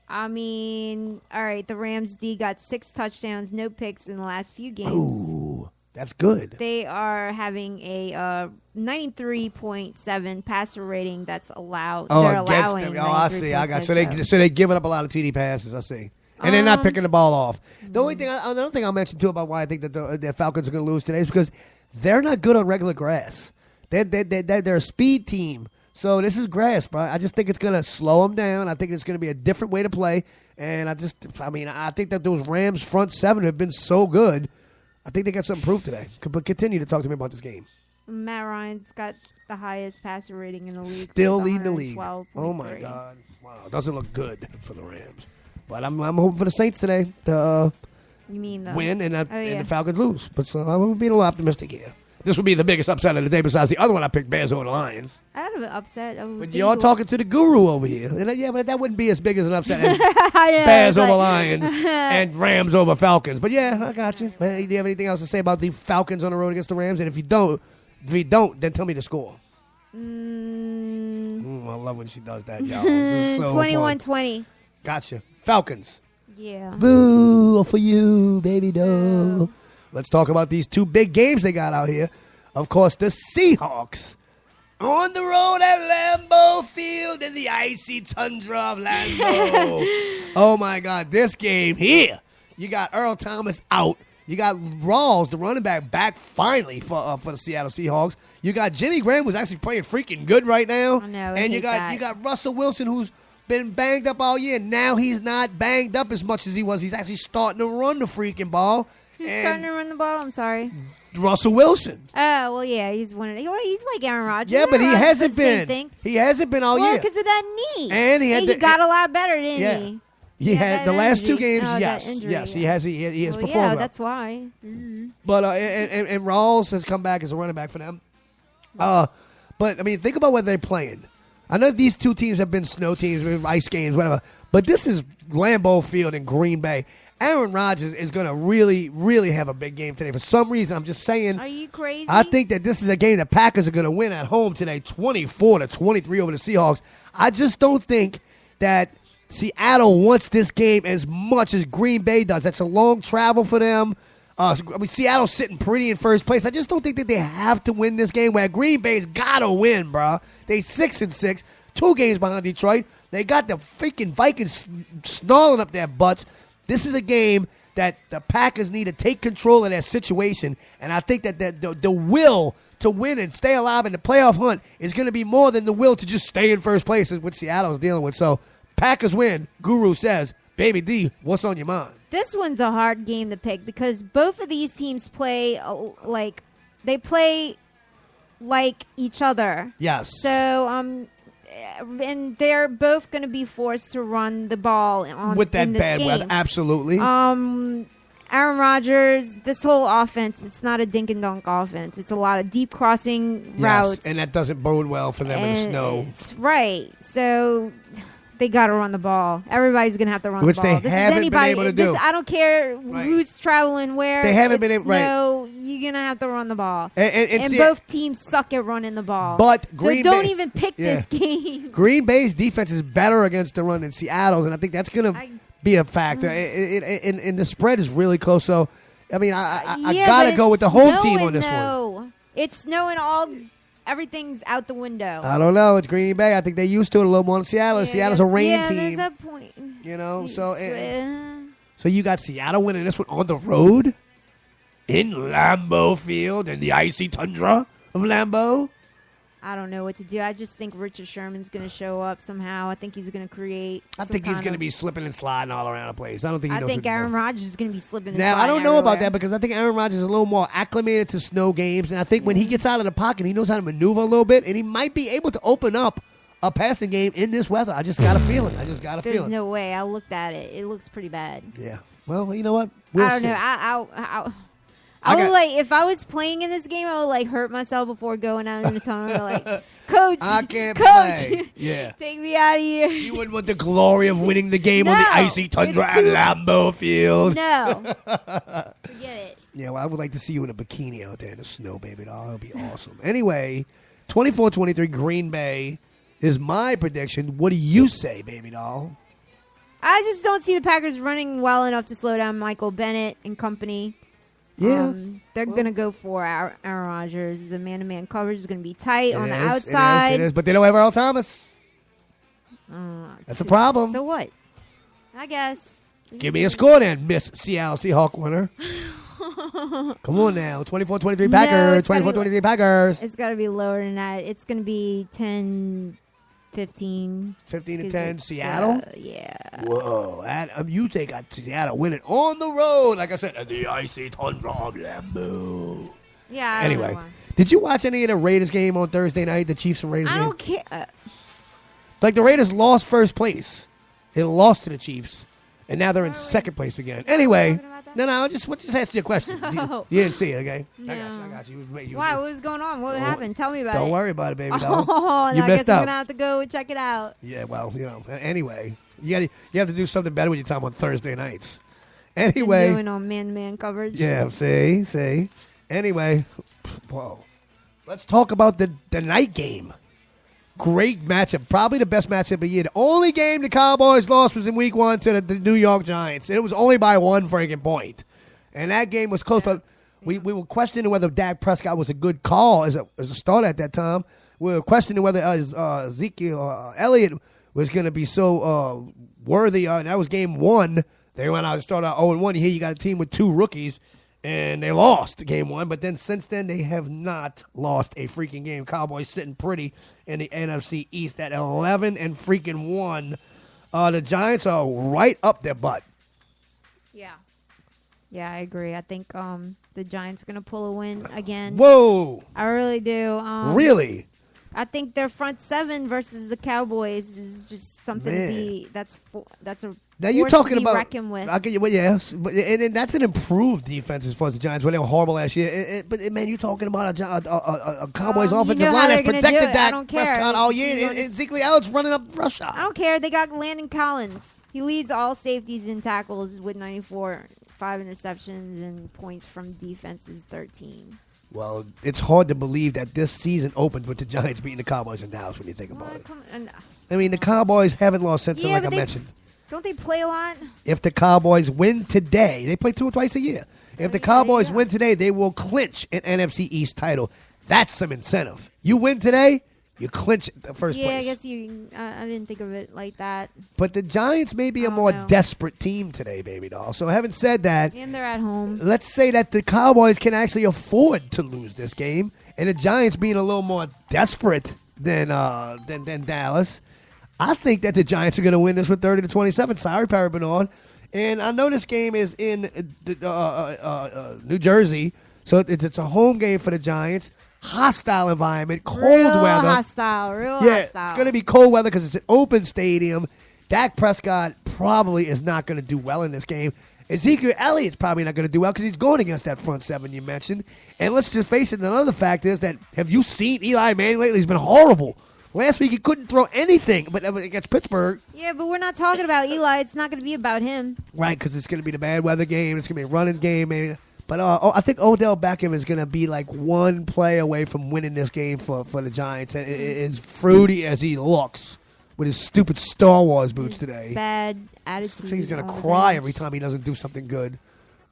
I mean, all right, the Rams D got 6 touchdowns, no picks in the last few games. Ooh. That's good. They are having a 93.7 passer rating that's allowed. Oh, they're against them. Oh, I see. I got so they giving up a lot of TD passes. I see, and they're not picking the ball off. The only thing, another thing I'll mention too about why I think that the Falcons are going to lose today is because they're not good on regular grass. They're a speed team. So this is grass, bro. I just think it's going to slow them down. I think it's going to be a different way to play. And I think that those Rams front seven have been so good. I think they got something proof today. But continue to talk to me about this game. Matt Ryan's got the highest passer rating in the league. Still leading the league. 112.3. My God. Wow. Doesn't look good for the Rams. But I'm hoping for the Saints today to you mean the win and the Falcons lose. But so I'm being a little optimistic here. This would be the biggest upset of the day besides the other one I picked, Bears over the Lions. I had an upset. But you're talking to the guru over here. And but that wouldn't be as big as an upset as Bears over Lions and Rams over Falcons. But yeah, I got you. Do you have anything else to say about the Falcons on the road against the Rams? And if you don't, then tell me the score. I love when she does that, y'all. 21-20. Gotcha. Falcons. Yeah. Boo for you, baby doll. Let's talk about these two big games they got out here. Of course, the Seahawks on the road at Lambeau Field in the icy tundra of Lambeau. Oh, my God. This game here, you got Earl Thomas out. You got Rawls, the running back finally for the Seattle Seahawks. You got Jimmy Graham, who's actually playing freaking good right now. I know, and you got Russell Wilson, who's been banged up all year. Now he's not banged up as much as he was. He's actually starting to run the freaking ball. Who's starting to run the ball? I'm sorry. Russell Wilson. Oh, well, yeah, he's one of the, he's like Aaron Rodgers. Yeah, but he Rodgers hasn't the same been. thing. He hasn't been all year. Well, because of that knee. And he got a lot better, didn't he? He had the last two games. Oh, yes, injury, yes, he has performed. Yeah, well. that's why. Mm-hmm. But and Rawls has come back as a running back for them. But I mean, think about what they're playing. I know these two teams have been snow teams, ice games, whatever. But this is Lambeau Field in Green Bay. Aaron Rodgers is going to really, really have a big game today. For some reason, I'm just saying. Are you crazy? I think that this is a game the Packers are going to win at home today, 24-23 over the Seahawks. I just don't think that Seattle wants this game as much as Green Bay does. That's a long travel for them. Seattle's sitting pretty in first place. I just don't think that they have to win this game. Where Green Bay's got to win, bro. They 6-6, 2 games behind Detroit. They got the freaking Vikings snarling up their butts. This is a game that the Packers need to take control of their situation, and I think that the will to win and stay alive in the playoff hunt is going to be more than the will to just stay in first place, is what Seattle is dealing with. So Packers win. Guru says, Baby D, what's on your mind? This one's a hard game to pick because both of these teams play like each other. Yes. So and they're both going to be forced to run the ball with that in this bad game. weather. Absolutely. Aaron Rodgers, this whole offense, it's not a dink and dunk offense. It's a lot of deep crossing routes. And that doesn't bode well for them in the snow. Right. So they got to run the ball. Everybody's going to have to run Which the ball. Which they haven't been able to do. I don't care who's traveling where. They haven't been able to. No, you're going to have to run the ball. And both teams suck at running the ball. But so don't even pick this game. Green Bay's defense is better against the run than Seattle's, and I think that's going to be a factor. And the spread is really close. So, I mean, I got to go with the home team on this one. It's snowing everything's out the window. I don't know. It's Green Bay. I think they're used to it a little more than Seattle. Yeah, Seattle's a rain team. There's that point. You know, so you got Seattle winning this one on the road in Lambeau Field in the icy tundra of Lambeau. I don't know what to do. I just think Richard Sherman's going to show up somehow. I think he's going to create. I think he's going to be slipping and sliding all around the place. I don't think he knows. I think Aaron Rodgers is going to be slipping and sliding. Now, I don't know everywhere. about that because I think Aaron Rodgers is a little more acclimated to snow games. And I think when he gets out of the pocket, he knows how to maneuver a little bit. And he might be able to open up a passing game in this weather. I just got a feeling. There's no way. I looked at it. It looks pretty bad. Yeah. Well, you know what? I don't know. I would if I was playing in this game, I would hurt myself before going out in the tunnel. Coach, I can't play. Yeah, take me out of here. You wouldn't want the glory of winning the game on the icy tundra at Lambeau Field. No, forget it. Yeah, well, I would like to see you in a bikini out there in the snow, baby doll. That would be awesome. Anyway, 24-23 Green Bay is my prediction. What do you say, baby doll? I just don't see the Packers running well enough to slow down Michael Bennett and company. Yeah. They're going to go for Aaron Rodgers. The man-to-man coverage is going to be tight on the outside. It is, but they don't have Earl Thomas. That's a problem. So what? I guess. Give me a score then, Miss Seattle Seahawk winner. Come on now. 24-23 Packers. 24-23 Packers. It's got to be lower than that. It's going to be 10-7. 15. 15-10, Seattle? Yeah. Whoa. You think Seattle winning on the road. Like I said, the icy tundra of Lambeau. Yeah, I Anyway, don't know. did you watch any of the Raiders game on Thursday night, the Chiefs and Raiders I game? don't care. Like, the Raiders lost first place. They lost to the Chiefs, and now they're in second place again. Anyway, no, just ask you a question. No. You didn't see it, okay? No. I got you. Why? What was going on? What happened? Tell me about it. Don't worry about it, baby doll. Oh, you I missed guess I'm out. going to have to go check it out. Yeah, well, anyway, you have to do something better with your time on Thursday nights. Anyway. Been doing on man-to-man coverage. Yeah, see. Anyway, whoa. Let's talk about the night game. Great matchup. Probably the best matchup of the year. The only game the Cowboys lost was in week 1 to the New York Giants. And it was only by 1 freaking point. And that game was close. But we were questioning whether Dak Prescott was a good call as a starter at that time. We were questioning whether Ezekiel Elliott was going to be so worthy. That was game 1. They went out and started out 0-1. Here you got a team with 2 rookies. And they lost game 1, but then since then they have not lost a freaking game. Cowboys sitting pretty in the NFC East at 11 and freaking 1. The Giants are right up their butt. Yeah, I agree. I think the Giants are going to pull a win again. Whoa! I really do. Really? I think their front 7 versus the Cowboys is just something to be. That's a now you're force talking to be about. reckoned with. I'll get you. Well, yes, but and that's an improved defense as far as the Giants. When they were horrible last year. But man, you're talking about a Cowboys offensive line that protected Dak Prescott all year. And Ezekiel Elliott's running up rush shot. I don't care. They got Landon Collins. He leads all safeties in tackles with 94, 5 interceptions, and points from defenses 13. Well, it's hard to believe that this season opened with the Giants beating the Cowboys in Dallas when you think about it. I mean, the Cowboys haven't lost since then, like I mentioned. Don't they play a lot? If the Cowboys win today, they play 2 or twice a year. If the Cowboys win today, they will clinch an NFC East title. That's some incentive. You win today, you clinch the first place. Yeah, I guess I didn't think of it like that. But the Giants may be a more desperate team today, baby doll. So having said that, And they're at home. let's say that the Cowboys can actually afford to lose this game, and the Giants being a little more desperate than Dallas. I think that the Giants are going to win this with 30-27. Sorry, Perry Bernard. And I know this game is in New Jersey, so it's a home game for the Giants. Hostile environment, cold weather. Real hostile. It's going to be cold weather because it's an open stadium. Dak Prescott probably is not going to do well in this game. Ezekiel Elliott's probably not going to do well because he's going against that front 7 you mentioned. And let's just face it, another fact is that have you seen Eli Manning lately? He's been horrible. Last week he couldn't throw anything but against Pittsburgh. Yeah, but we're not talking about Eli. It's not going to be about him. Right, because it's going to be the bad weather game. It's going to be a running game, maybe. But I think Odell Beckham is going to be like one play away from winning this game for the Giants. And as fruity as he looks with his stupid Star Wars boots today. Bad attitude. He's going to cry every time he doesn't do something good.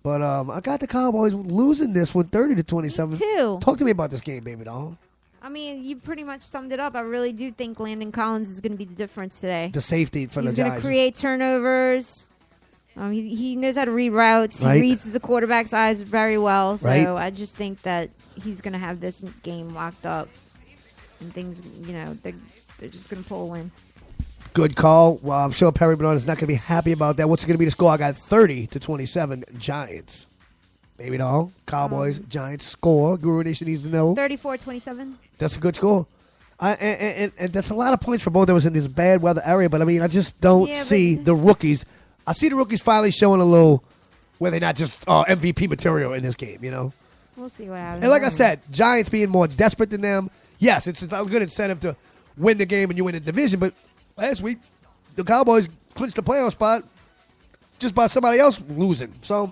But I got the Cowboys losing this one 30-27. Me too. Talk to me about this game, baby doll. I mean, you pretty much summed it up. I really do think Landon Collins is going to be the difference today. The safety for the Giants. Giants. He's going to create turnovers. He knows how to read routes. Right. He reads the quarterback's eyes very well. So Right. I just think that he's going to have this game locked up. And things, they're just going to pull a win. Good call. Well, I'm sure Perry Bernard is not going to be happy about that. What's going to be the score? I got 30-27 Giants. Baby doll, Cowboys, Giants score. Guru Nation needs to know. 34-27. That's a good score. And that's a lot of points for both of us in this bad weather area. But, I mean, I just don't see the rookies. I see the rookies finally showing a little where they're not just MVP material in this game, We'll see what happens. And like I said, Giants being more desperate than them, yes, it's a good incentive to win the game and you win the division. But last week, the Cowboys clinched the playoff spot just by somebody else losing. So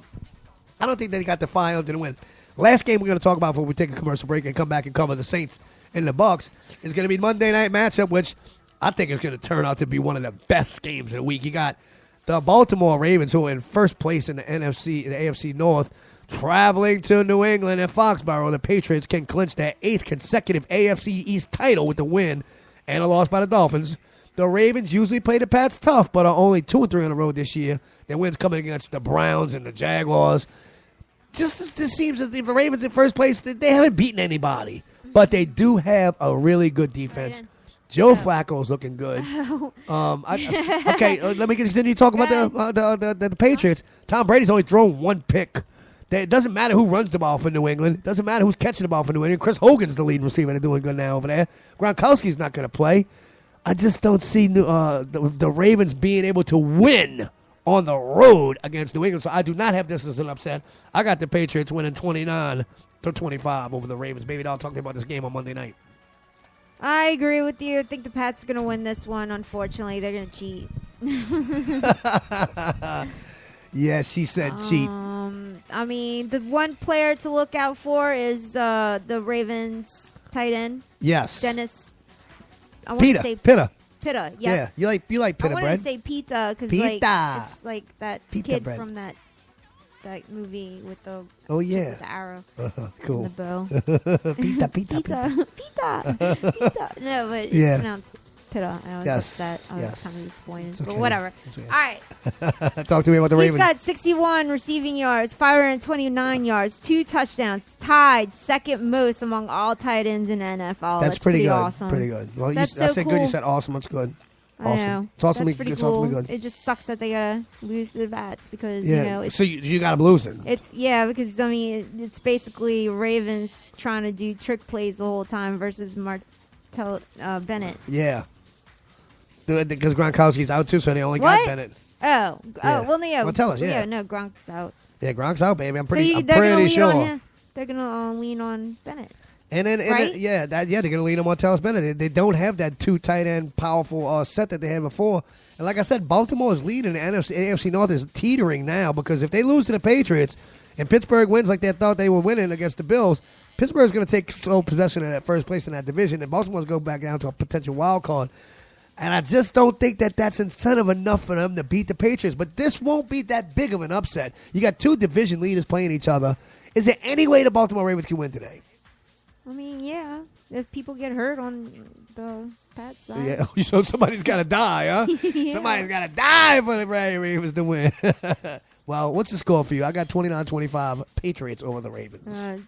I don't think they got the fire to win. Last game we're going to talk about before we take a commercial break and come back and cover the Saints and the Bucs is going to be Monday night matchup, which I think is going to turn out to be one of the best games of the week. You got the Baltimore Ravens, who are in first place in the AFC North, traveling to New England and Foxborough. The Patriots can clinch their 8th consecutive AFC East title with the win and a loss by the Dolphins. The Ravens usually play the Pats tough, but are only 2-3 on the road this year. Their wins coming against the Browns and the Jaguars. Just this seems as if the Ravens in first place, they haven't beaten anybody. But they do have a really good defense. Joe Flacco's looking good. Okay, let me continue talking about the Patriots. Tom Brady's only thrown one pick. It doesn't matter who runs the ball for New England. It doesn't matter who's catching the ball for New England. Chris Hogan's the lead receiver. They're doing good now over there. Gronkowski's not going to play. I just don't see the Ravens being able to win on the road against New England. So I do not have this as an upset. I got the Patriots winning 29-25 over the Ravens. Maybe I'll talk about this game on Monday night. I agree with you. I think the Pats are going to win this one. Unfortunately, they're going to cheat. Yeah, she said cheat. I mean, the one player to look out for is the Ravens tight end. Yes. Dennis. Pitta. Pitta, yeah. You like Pitta, I wanted Brad? to say Pita because it's like that Pita kid bread. from that movie with the with the arrow, cool. and the bow. Pita. No, but it's Yeah. pronounced Pitta. I was that. I was kind of disappointed, It's okay. but whatever. It's okay. All right. Talk to me about the He's Ravens. got 61 receiving yards, 529 yards, 2 touchdowns, tied second most among all tight ends in the NFL. That's pretty good. Awesome. Pretty good. Well, That's I so said cool. good. You said awesome. That's good. Awesome. I know. It's awesome. That's pretty It's cool. awesome. Good. It just sucks that they gotta lose to the Bats because Yeah. you know. It's, So you got them losing. It's because I mean it's basically Ravens trying to do trick plays the whole time versus Martell Bennett. Yeah. Because Gronkowski's out too, so they only got Bennett. Oh, Yeah. well, yeah. Well, tell us, yeah. No, Gronk's out. Yeah, Gronk's out, baby. I'm So pretty they're gonna lean sure. on him. They're gonna lean on Bennett. And then, Right? they're going to lean on Martellus Bennett. They don't have that two tight end powerful set that they had before. And like I said, Baltimore's lead in the AFC North is teetering now because if they lose to the Patriots and Pittsburgh wins like they thought they were winning against the Bills, Pittsburgh's going to take sole possession of that first place in that division, and Baltimore's going to go back down to a potential wild card. And I just don't think that that's incentive enough for them to beat the Patriots. But this won't be that big of an upset. You got two division leaders playing each other. Is there any way the Baltimore Ravens can win today? I mean, yeah. If people get hurt on the Pats side. Yeah, so somebody's got to die, huh? Yeah. Somebody's got to die for the Ravens to win. Well, what's the score for you? I got 29-25 Patriots over the Ravens.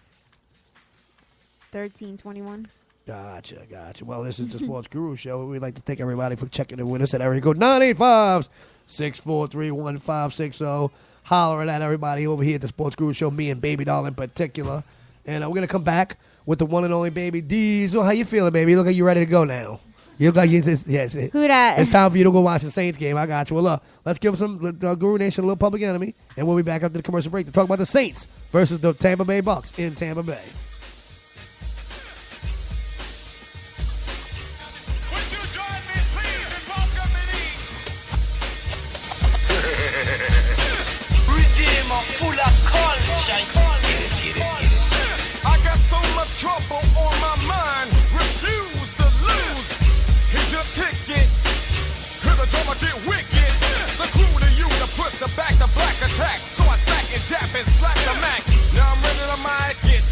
13-21. Gotcha. Well, this is the Sports Guru Show. We'd like to thank everybody for checking in with us at area code 985-643-1560. Hollering at everybody over here at the Sports Guru Show, me and Baby Doll in particular. And we're going to come back with the one and only Baby Diesel. How you feeling, baby? You look like you're ready to go now. You look like you just, yes. Who dat? It's time for you to go watch the Saints game. I got you. Well, let's give some Guru Nation a little Public Enemy, and we'll be back after the commercial break to talk about the Saints versus the Tampa Bay Bucks in Tampa Bay. Full of culture. I got so much trouble on my mind. Refuse to lose. Here's your ticket. Hear the drummer get wicked. The crew to you to push the back to black attack. So I sack and dap and slap the Mac. Now I'm ready to mic it.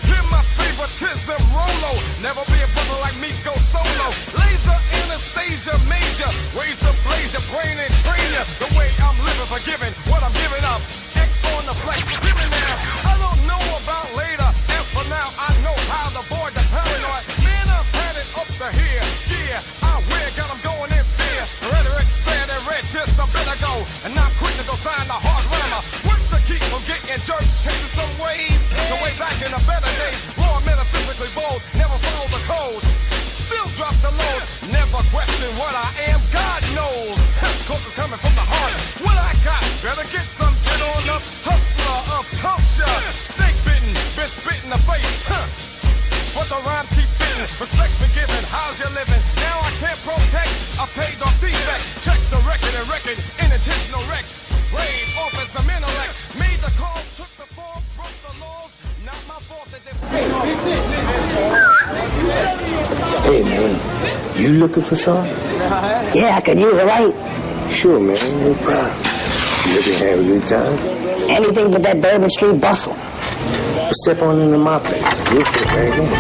Hear my favoritism, Rolo. Never be a brother like me, go solo. Laser, Anastasia, major. Ways to blaze your brain and train you. The way I'm living, forgiving what I'm giving up. X on the flex, giving now. I don't know about later. As for now, I know how to avoid the paranoid. Man, I've had it up to here. Yeah, I wear, got them going in fear. Rhetoric said and read just I better go. And I'm quick to go sign the hard rammer. Work to keep from getting jerked, changing some ways. The way back in the better days. Raw, metaphysically bold, never follow the code. Still drop the load, never question what I am, God knows. Cause it's coming from the heart. What I got, better get some, get on up. Hustler of culture, snake bitten, bitch bit in the face. But the rhymes keep fitting, respect's been given, how's you living? Now I can't protect, I paid off defect. Check the record and record, unintentional wreck. Raid, office, some intellect. Made the call, took the fall, broke the laws. Not my fault that they... Hey, man, you looking for something? Yeah, I could use a light. Sure, man, no problem. You looking to have a good time? Anything but that Bourbon Street bustle. Step on into my place. You'll fit right in.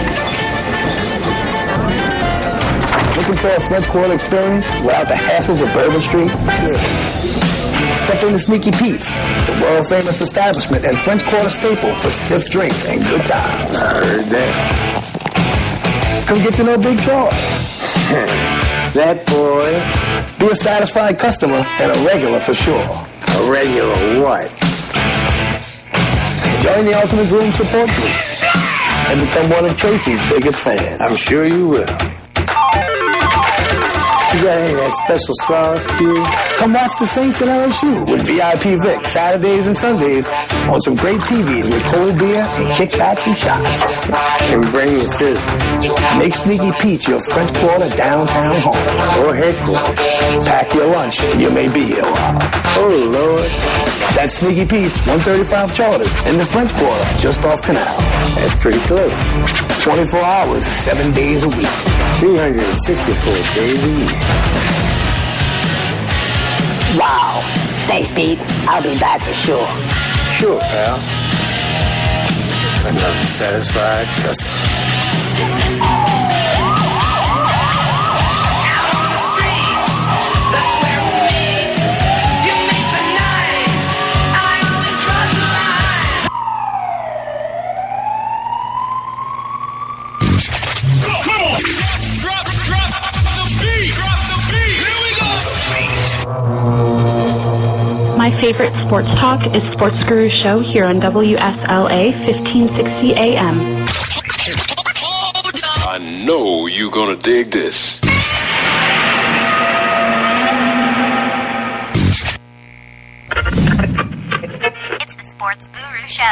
Looking for a French Quarter experience without the hassles of Bourbon Street? Yeah. Step into Sneaky Pete's, the world-famous establishment and French Quarter staple for stiff drinks and good times. I heard that. Come get to know Big Troy. That boy. Be a satisfied customer and a regular for sure. A regular what? Join the Ultimate Groom Support Group and become one of Tracy's biggest fans. I'm sure you will. You got any of that special sauce, Q? Come watch the Saints and LSU with VIP Vic Saturdays and Sundays on some great TVs with cold beer and kickbacks and shots. And bring your sizzle. Make Sneaky Pete's your French Quarter downtown home. Or headquarters. Pack your lunch. You may be here a while. Oh, Lord. That's Sneaky Pete's 135 Charters in the French Quarter, just off Canal. That's pretty close. 24 hours, 7 days a week. 364 days a year. Wow. Thanks, Pete. I'll be back for sure. Sure, pal. Another satisfied customer. My favorite sports talk is Sports Guru Show here on WSLA 1560 AM. I know you're gonna dig this. It's the Sports Guru Show.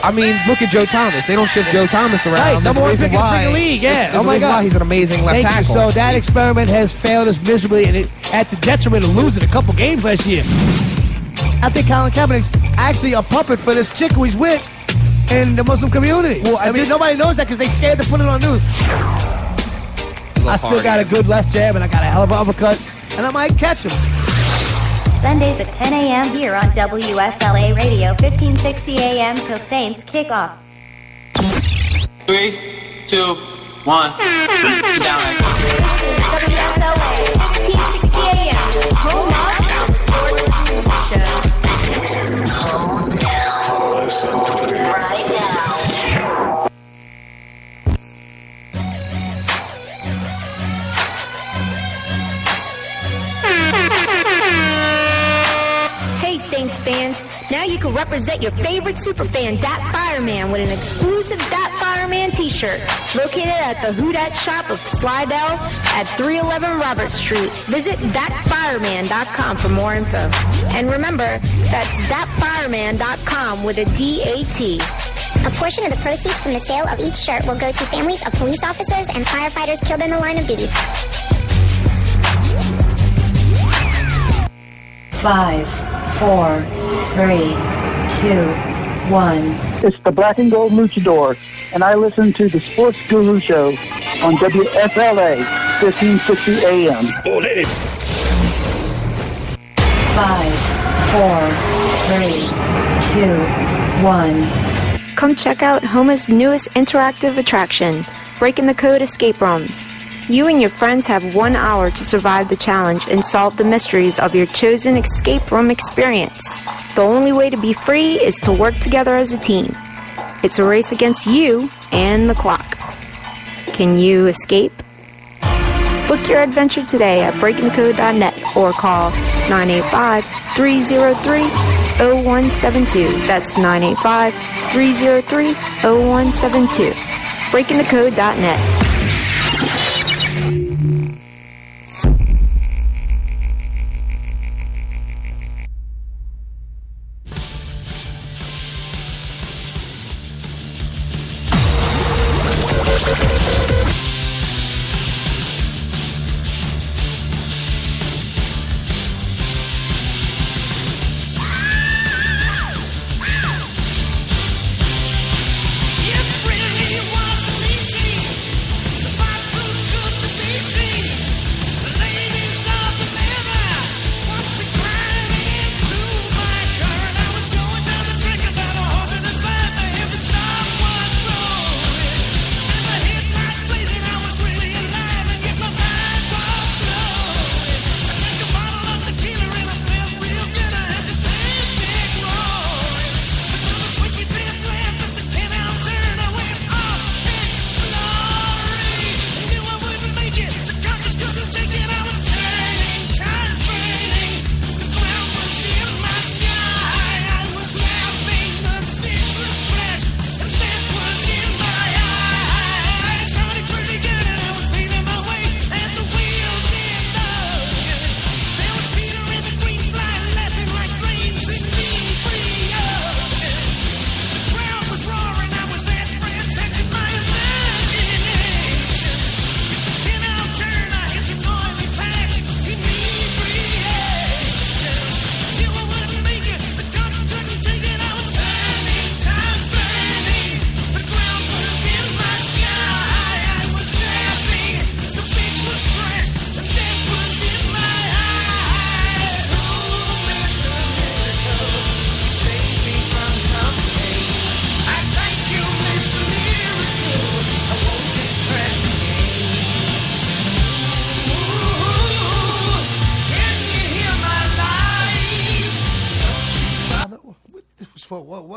I mean, look at Joe Thomas. They don't shift Joe Thomas around. Right, number one pick in the league, yeah. Oh my God, why he's an amazing left Thank tackle. you. So that experiment has failed us miserably, and it at the detriment of losing a couple games last year. I think Colin Kaepernick's actually a puppet for this chick who he's with in the Muslim community. Well, I mean, nobody knows that because they scared to put it on news. I still got a good left jab, and I got a hell of an uppercut, and I might catch him. Sundays at 10 a.m. here on WSLA Radio, 1560 a.m. till Saints kickoff. 3, 2, 1. Down. WSLA, 1560 a.m. Home of the Sports Guru Show. Follow us on Twitter Right now. Hey Saints fans, now you can represent your favorite superfan, Dat Fireman, with an exclusive Dat Fireman t-shirt located at the Houdat shop of Slidell at 311 Robert Street. Visit datfireman.com for more info. And remember, that's datfireman.com with a D-A-T. A portion of the proceeds from the sale of each shirt will go to families of police officers and firefighters killed in the line of duty. 5, 4, 3, 2, 1. It's the Black and Gold Luchador, and I listen to the Sports Guru Show on WSLA 1560 AM. 5, 4, 3, 2, 1. Come check out Homa's newest interactive attraction, Breaking the Code Escape Rooms. You and your friends have 1 hour to survive the challenge and solve the mysteries of your chosen escape room experience. The only way to be free is to work together as a team. It's a race against you and the clock. Can you escape? Book your adventure today at breakingthecode.net or call 985-303-0172. That's 985-303-0172. breakingthecode.net.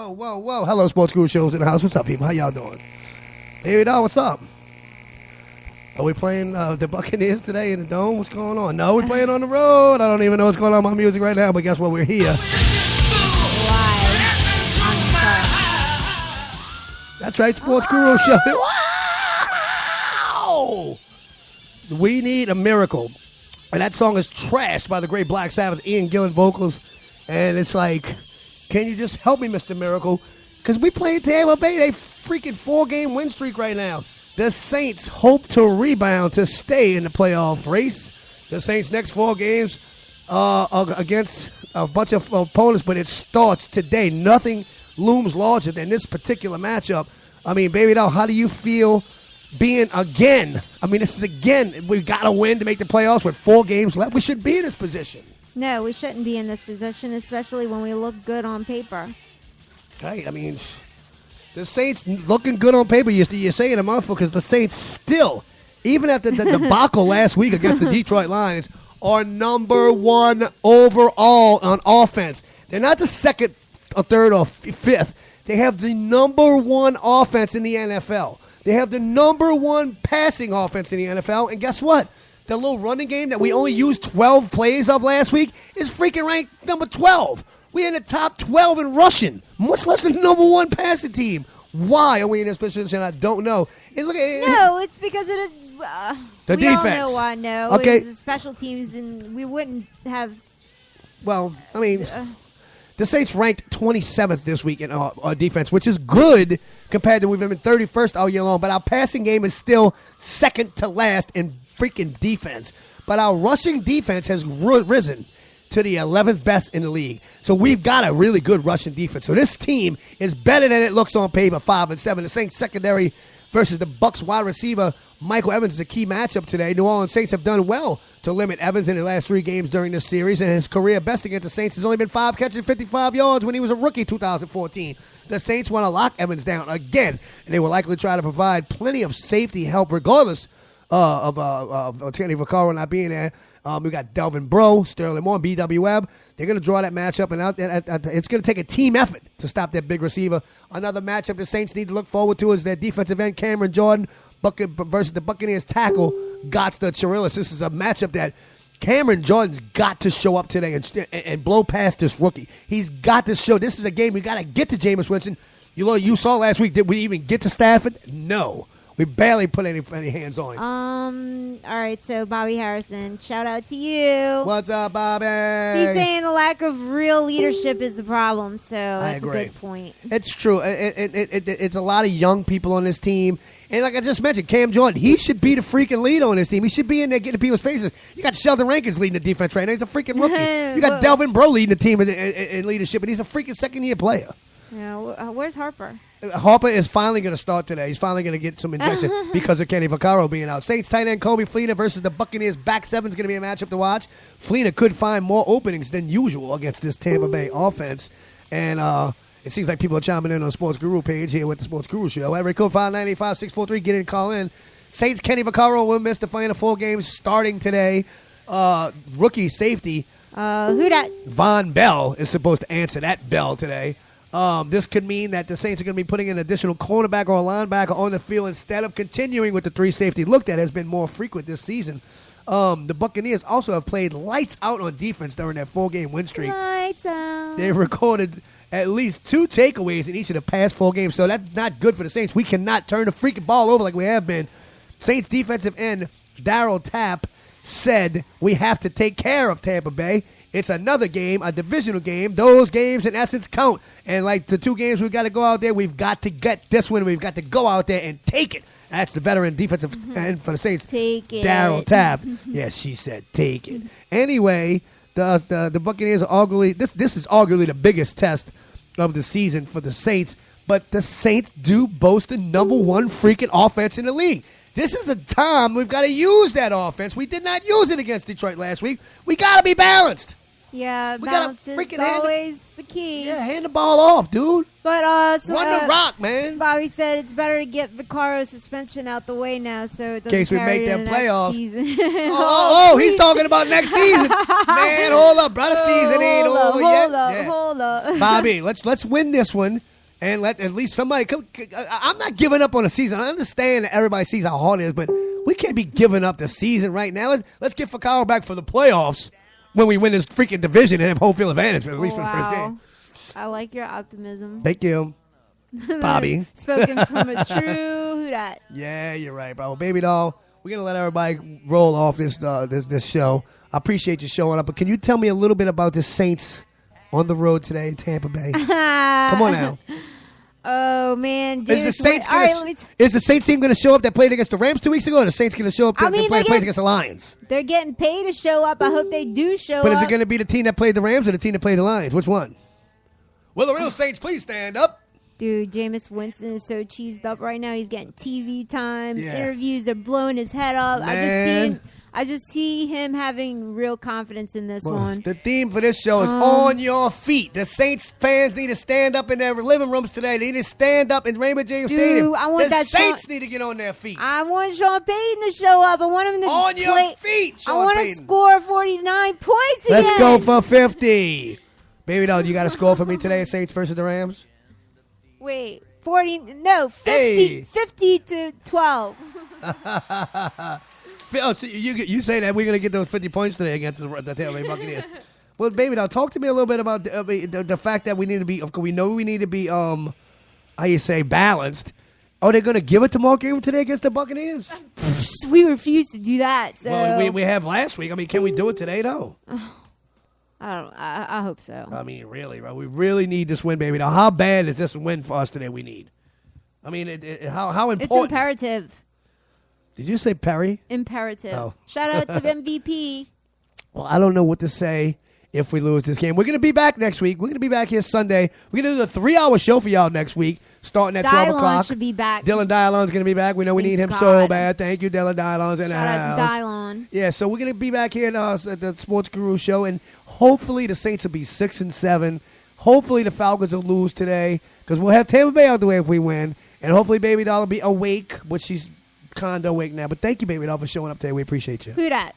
Whoa. Hello, Sports Guru Shows in the house. What's up, people? How y'all doing? Hey, dog, what's up? Are we playing the Buccaneers today in the Dome? What's going on? No, we're playing on the road. I don't even know what's going on with my music right now, but guess what? We're here. That's right, Sports Guru Show. Wow! We Need a Miracle. And that song is trashed by the great Black Sabbath, Ian Gillan vocals. And it's like, can you just help me, Mr. Miracle? Because we played Tampa Bay. They freaking 4-game win streak right now. The Saints hope to rebound to stay in the playoff race. The Saints' next 4 games are against a bunch of opponents, but it starts today. Nothing looms larger than this particular matchup. I mean, baby doll, how do you feel being again? I mean, this is again, we've got to win to make the playoffs with 4 games left. We should be in this position. No, we shouldn't be in this position, especially when we look good on paper. Right, I mean, the Saints looking good on paper, you're saying a mouthful, because the Saints still, even after the debacle last week against the Detroit Lions, are number 1 overall on offense. They're not the second or third or fifth. They have the number 1 offense in the NFL. They have the number 1 passing offense in the NFL. And guess what? The little running game that we only used 12 plays of last week is freaking ranked number 12. We're in the top 12 in rushing, much less than the number 1 passing team. Why are we in this position? I don't know. No, it's because it is the we defense. We all know why. No, okay. It was the special teams, and we wouldn't have. Well, I mean, the Saints ranked 27th this week in our defense, which is good compared to we've been 31st all year long. But our passing game is still second to last in freaking defense. But our rushing defense has risen to the 11th best in the league. So we've got a really good rushing defense. So this team is better than it looks on paper, 5-7. The Saints secondary versus the Bucs wide receiver Michael Evans is a key matchup today. New Orleans Saints have done well to limit Evans in the last 3 games during this series, and his career best against the Saints has only been 5 catches, 55 yards when he was a rookie 2014. The Saints want to lock Evans down again, and they will likely try to provide plenty of safety help regardless of Kenny Vaccaro not being there. We got Delvin Breaux, Sterling Moore, B.W. Webb. They're going to draw that matchup, and it's going to take a team effort to stop that big receiver. Another matchup the Saints need to look forward to is their defensive end, Cameron Jordan, versus the Buccaneers tackle, Gotts the Chirillis. This is a matchup that Cameron Jordan's got to show up today and blow past this rookie. He's got to show. This is a game we got to get to Jameis Winston. You saw last week, did we even get to Stafford? No. We barely put any hands on him. All right, so Bobby Harrison, shout out to you. What's up, Bobby? He's saying the lack of real leadership is the problem, so that's a good point. It's true. It's a lot of young people on this team. And like I just mentioned, Cam Jordan, he should be the freaking leader on this team. He should be in there getting people's faces. You got Sheldon Rankins leading the defense right now. He's a freaking rookie. You got Delvin Breaux leading the team in leadership, and he's a freaking second-year player. Yeah, where's Harper? Harper is finally going to start today. He's finally going to get some injection because of Kenny Vaccaro being out. Saints tight end Coby Fleener versus the Buccaneers back seven is going to be a matchup to watch. Fleener could find more openings than usual against this Tampa Bay offense. And it seems like people are chiming in on the Sports Guru page here with the Sports Guru Show. Area code 598-5643. Get in and call in. Saints Kenny Vaccaro will miss the final 4 games starting today. Rookie safety who dat? Von Bell is supposed to answer that bell today. This could mean that the Saints are going to be putting an additional cornerback or linebacker on the field instead of continuing with the 3 safety look that has been more frequent this season. The Buccaneers also have played lights out on defense during that 4-game win streak. Lights out. They've recorded at least 2 takeaways in each of the past 4 games, so that's not good for the Saints. We cannot turn the freaking ball over like we have been. Saints defensive end Darryl Tapp said we have to take care of Tampa Bay. It's another game, a divisional game. Those games, in essence, count. And like the 2 games we've got to go out there, we've got to get this one. We've got to go out there and take it. That's the veteran defensive end for the Saints. Take it. Darryl Tapp. Yes, she said take it. Anyway, the Buccaneers are arguably, this is arguably the biggest test of the season for the Saints. But the Saints do boast the number 1 freaking offense in the league. This is a time we've got to use that offense. We did not use it against Detroit last week. We got to be balanced. Yeah, We gotta balance is freaking hand it- always the key. Yeah, hand the ball off, dude. But Run the rock, man. Bobby said it's better to get Viccaro's suspension out the way now, so it doesn't Case we carry make to them the next playoffs. season. He's talking about next season. Man, hold up, brother. Season ain't over yet. Yeah. Hold up. Bobby, let's win this one and let at least somebody come. I'm not giving up on the season. I understand that everybody sees how hard it is, but we can't be giving up the season right now. Let's get Vaccaro back for the playoffs when we win this freaking division and have home field advantage, at least for the first game. I like your optimism. Thank you, Bobby. Spoken from a true who dat. Yeah, you're right, bro. Baby doll, we're gonna let everybody roll off this show. I appreciate you showing up, but can you tell me a little bit about the Saints on the road today in Tampa Bay? Come on now. Oh man, Is the Saints is the Saints team going to show up that played against the Rams 2 weeks ago? Or the Saints going to show up that plays against the Lions? They're getting paid to show up. I hope they do show But up. is it going to be the team that played the Rams or the team that played the Lions? Which one? Will the real Saints please stand up? Dude, Jameis Winston is so cheesed up right now. He's getting TV time, Yeah. interviews. They're blowing his head up. Man. I just see him having real confidence in this one. The theme for this show is on your feet. The Saints fans need to stand up in their living rooms today. They need to stand up in Raymond James Dude, Stadium. I want the that Saints need to get on their feet. I want Sean Payton to show up. I want him to On your play. feet, Sean I want to Payton. score 49 points again. Let's go for 50. Baby doll, you got a score for me today, Saints versus the Rams? Wait, 40? No, 50. Hey. 50 to 12. Oh, so you say that we're going to get those 50 points today against the Tampa Bay Buccaneers. Well, baby, now talk to me a little bit about the fact that we need to be. We know we need to be. How you say balanced? Are they going to give it to Mark Ingram today against the Buccaneers? We refuse to do that. So Well, we have last week. I mean, can we do it today? No. I hope so. I mean, really, bro. We really need this win, baby. Now, how bad is this win for us today? We need. I mean, how important? It's imperative. Did you say Perry? Imperative. Oh. Shout out to MVP. Well, I don't know what to say if we lose this game. We're going to be back next week. We're going to be back here Sunday. We're going to do the 3-hour show for y'all next week, starting at 12 o'clock. should be back. Dylan Dialon's going to be back. We know we need him so bad. Thank you, Dylan Dialon's in the Shout house. out to Dylon. Yeah, so we're going to be back here at the Sports Guru Show, and hopefully the Saints will be 6-7. Hopefully the Falcons will lose today, because we'll have Tampa Bay out the way if we win, and hopefully Baby Doll will be awake, but she's kind of awake now. But thank you, Baby Doll, for showing up today. We appreciate you. Who dat?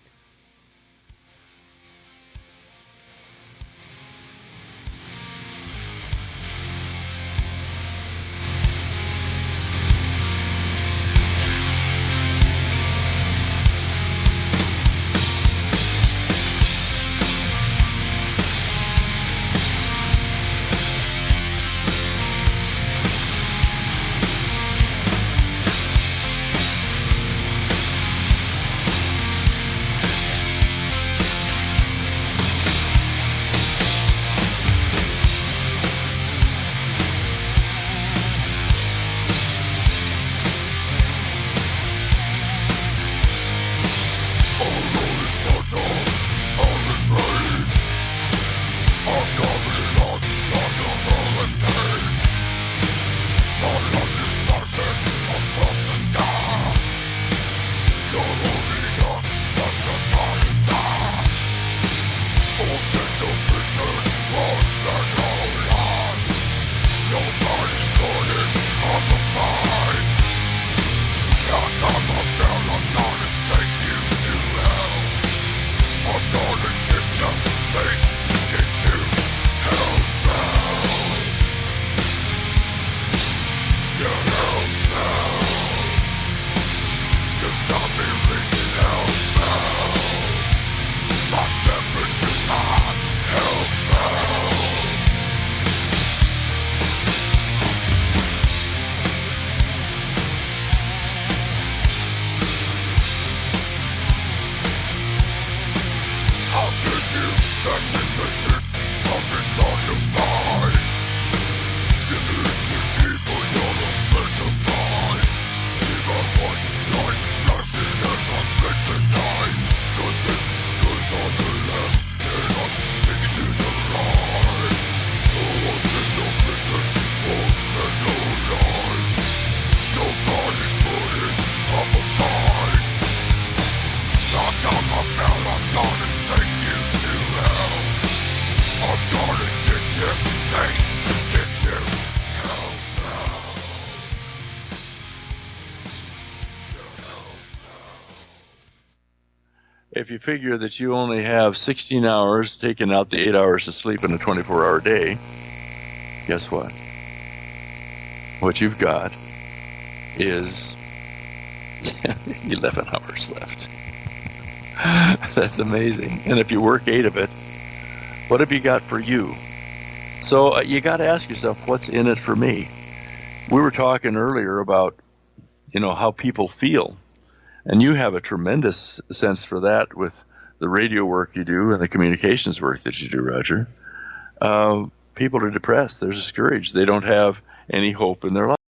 if you figure that you only have 16 hours, taking out the 8 hours of sleep in a 24-hour day, guess what? What you've got is 11 hours left. That's amazing. And if you work 8 of it, what have you got for you? So you got to ask yourself, what's in it for me? We were talking earlier about, how people feel. And you have a tremendous sense for that with the radio work you do and the communications work that you do, Roger. People are depressed. They're discouraged. They don't have any hope in their life.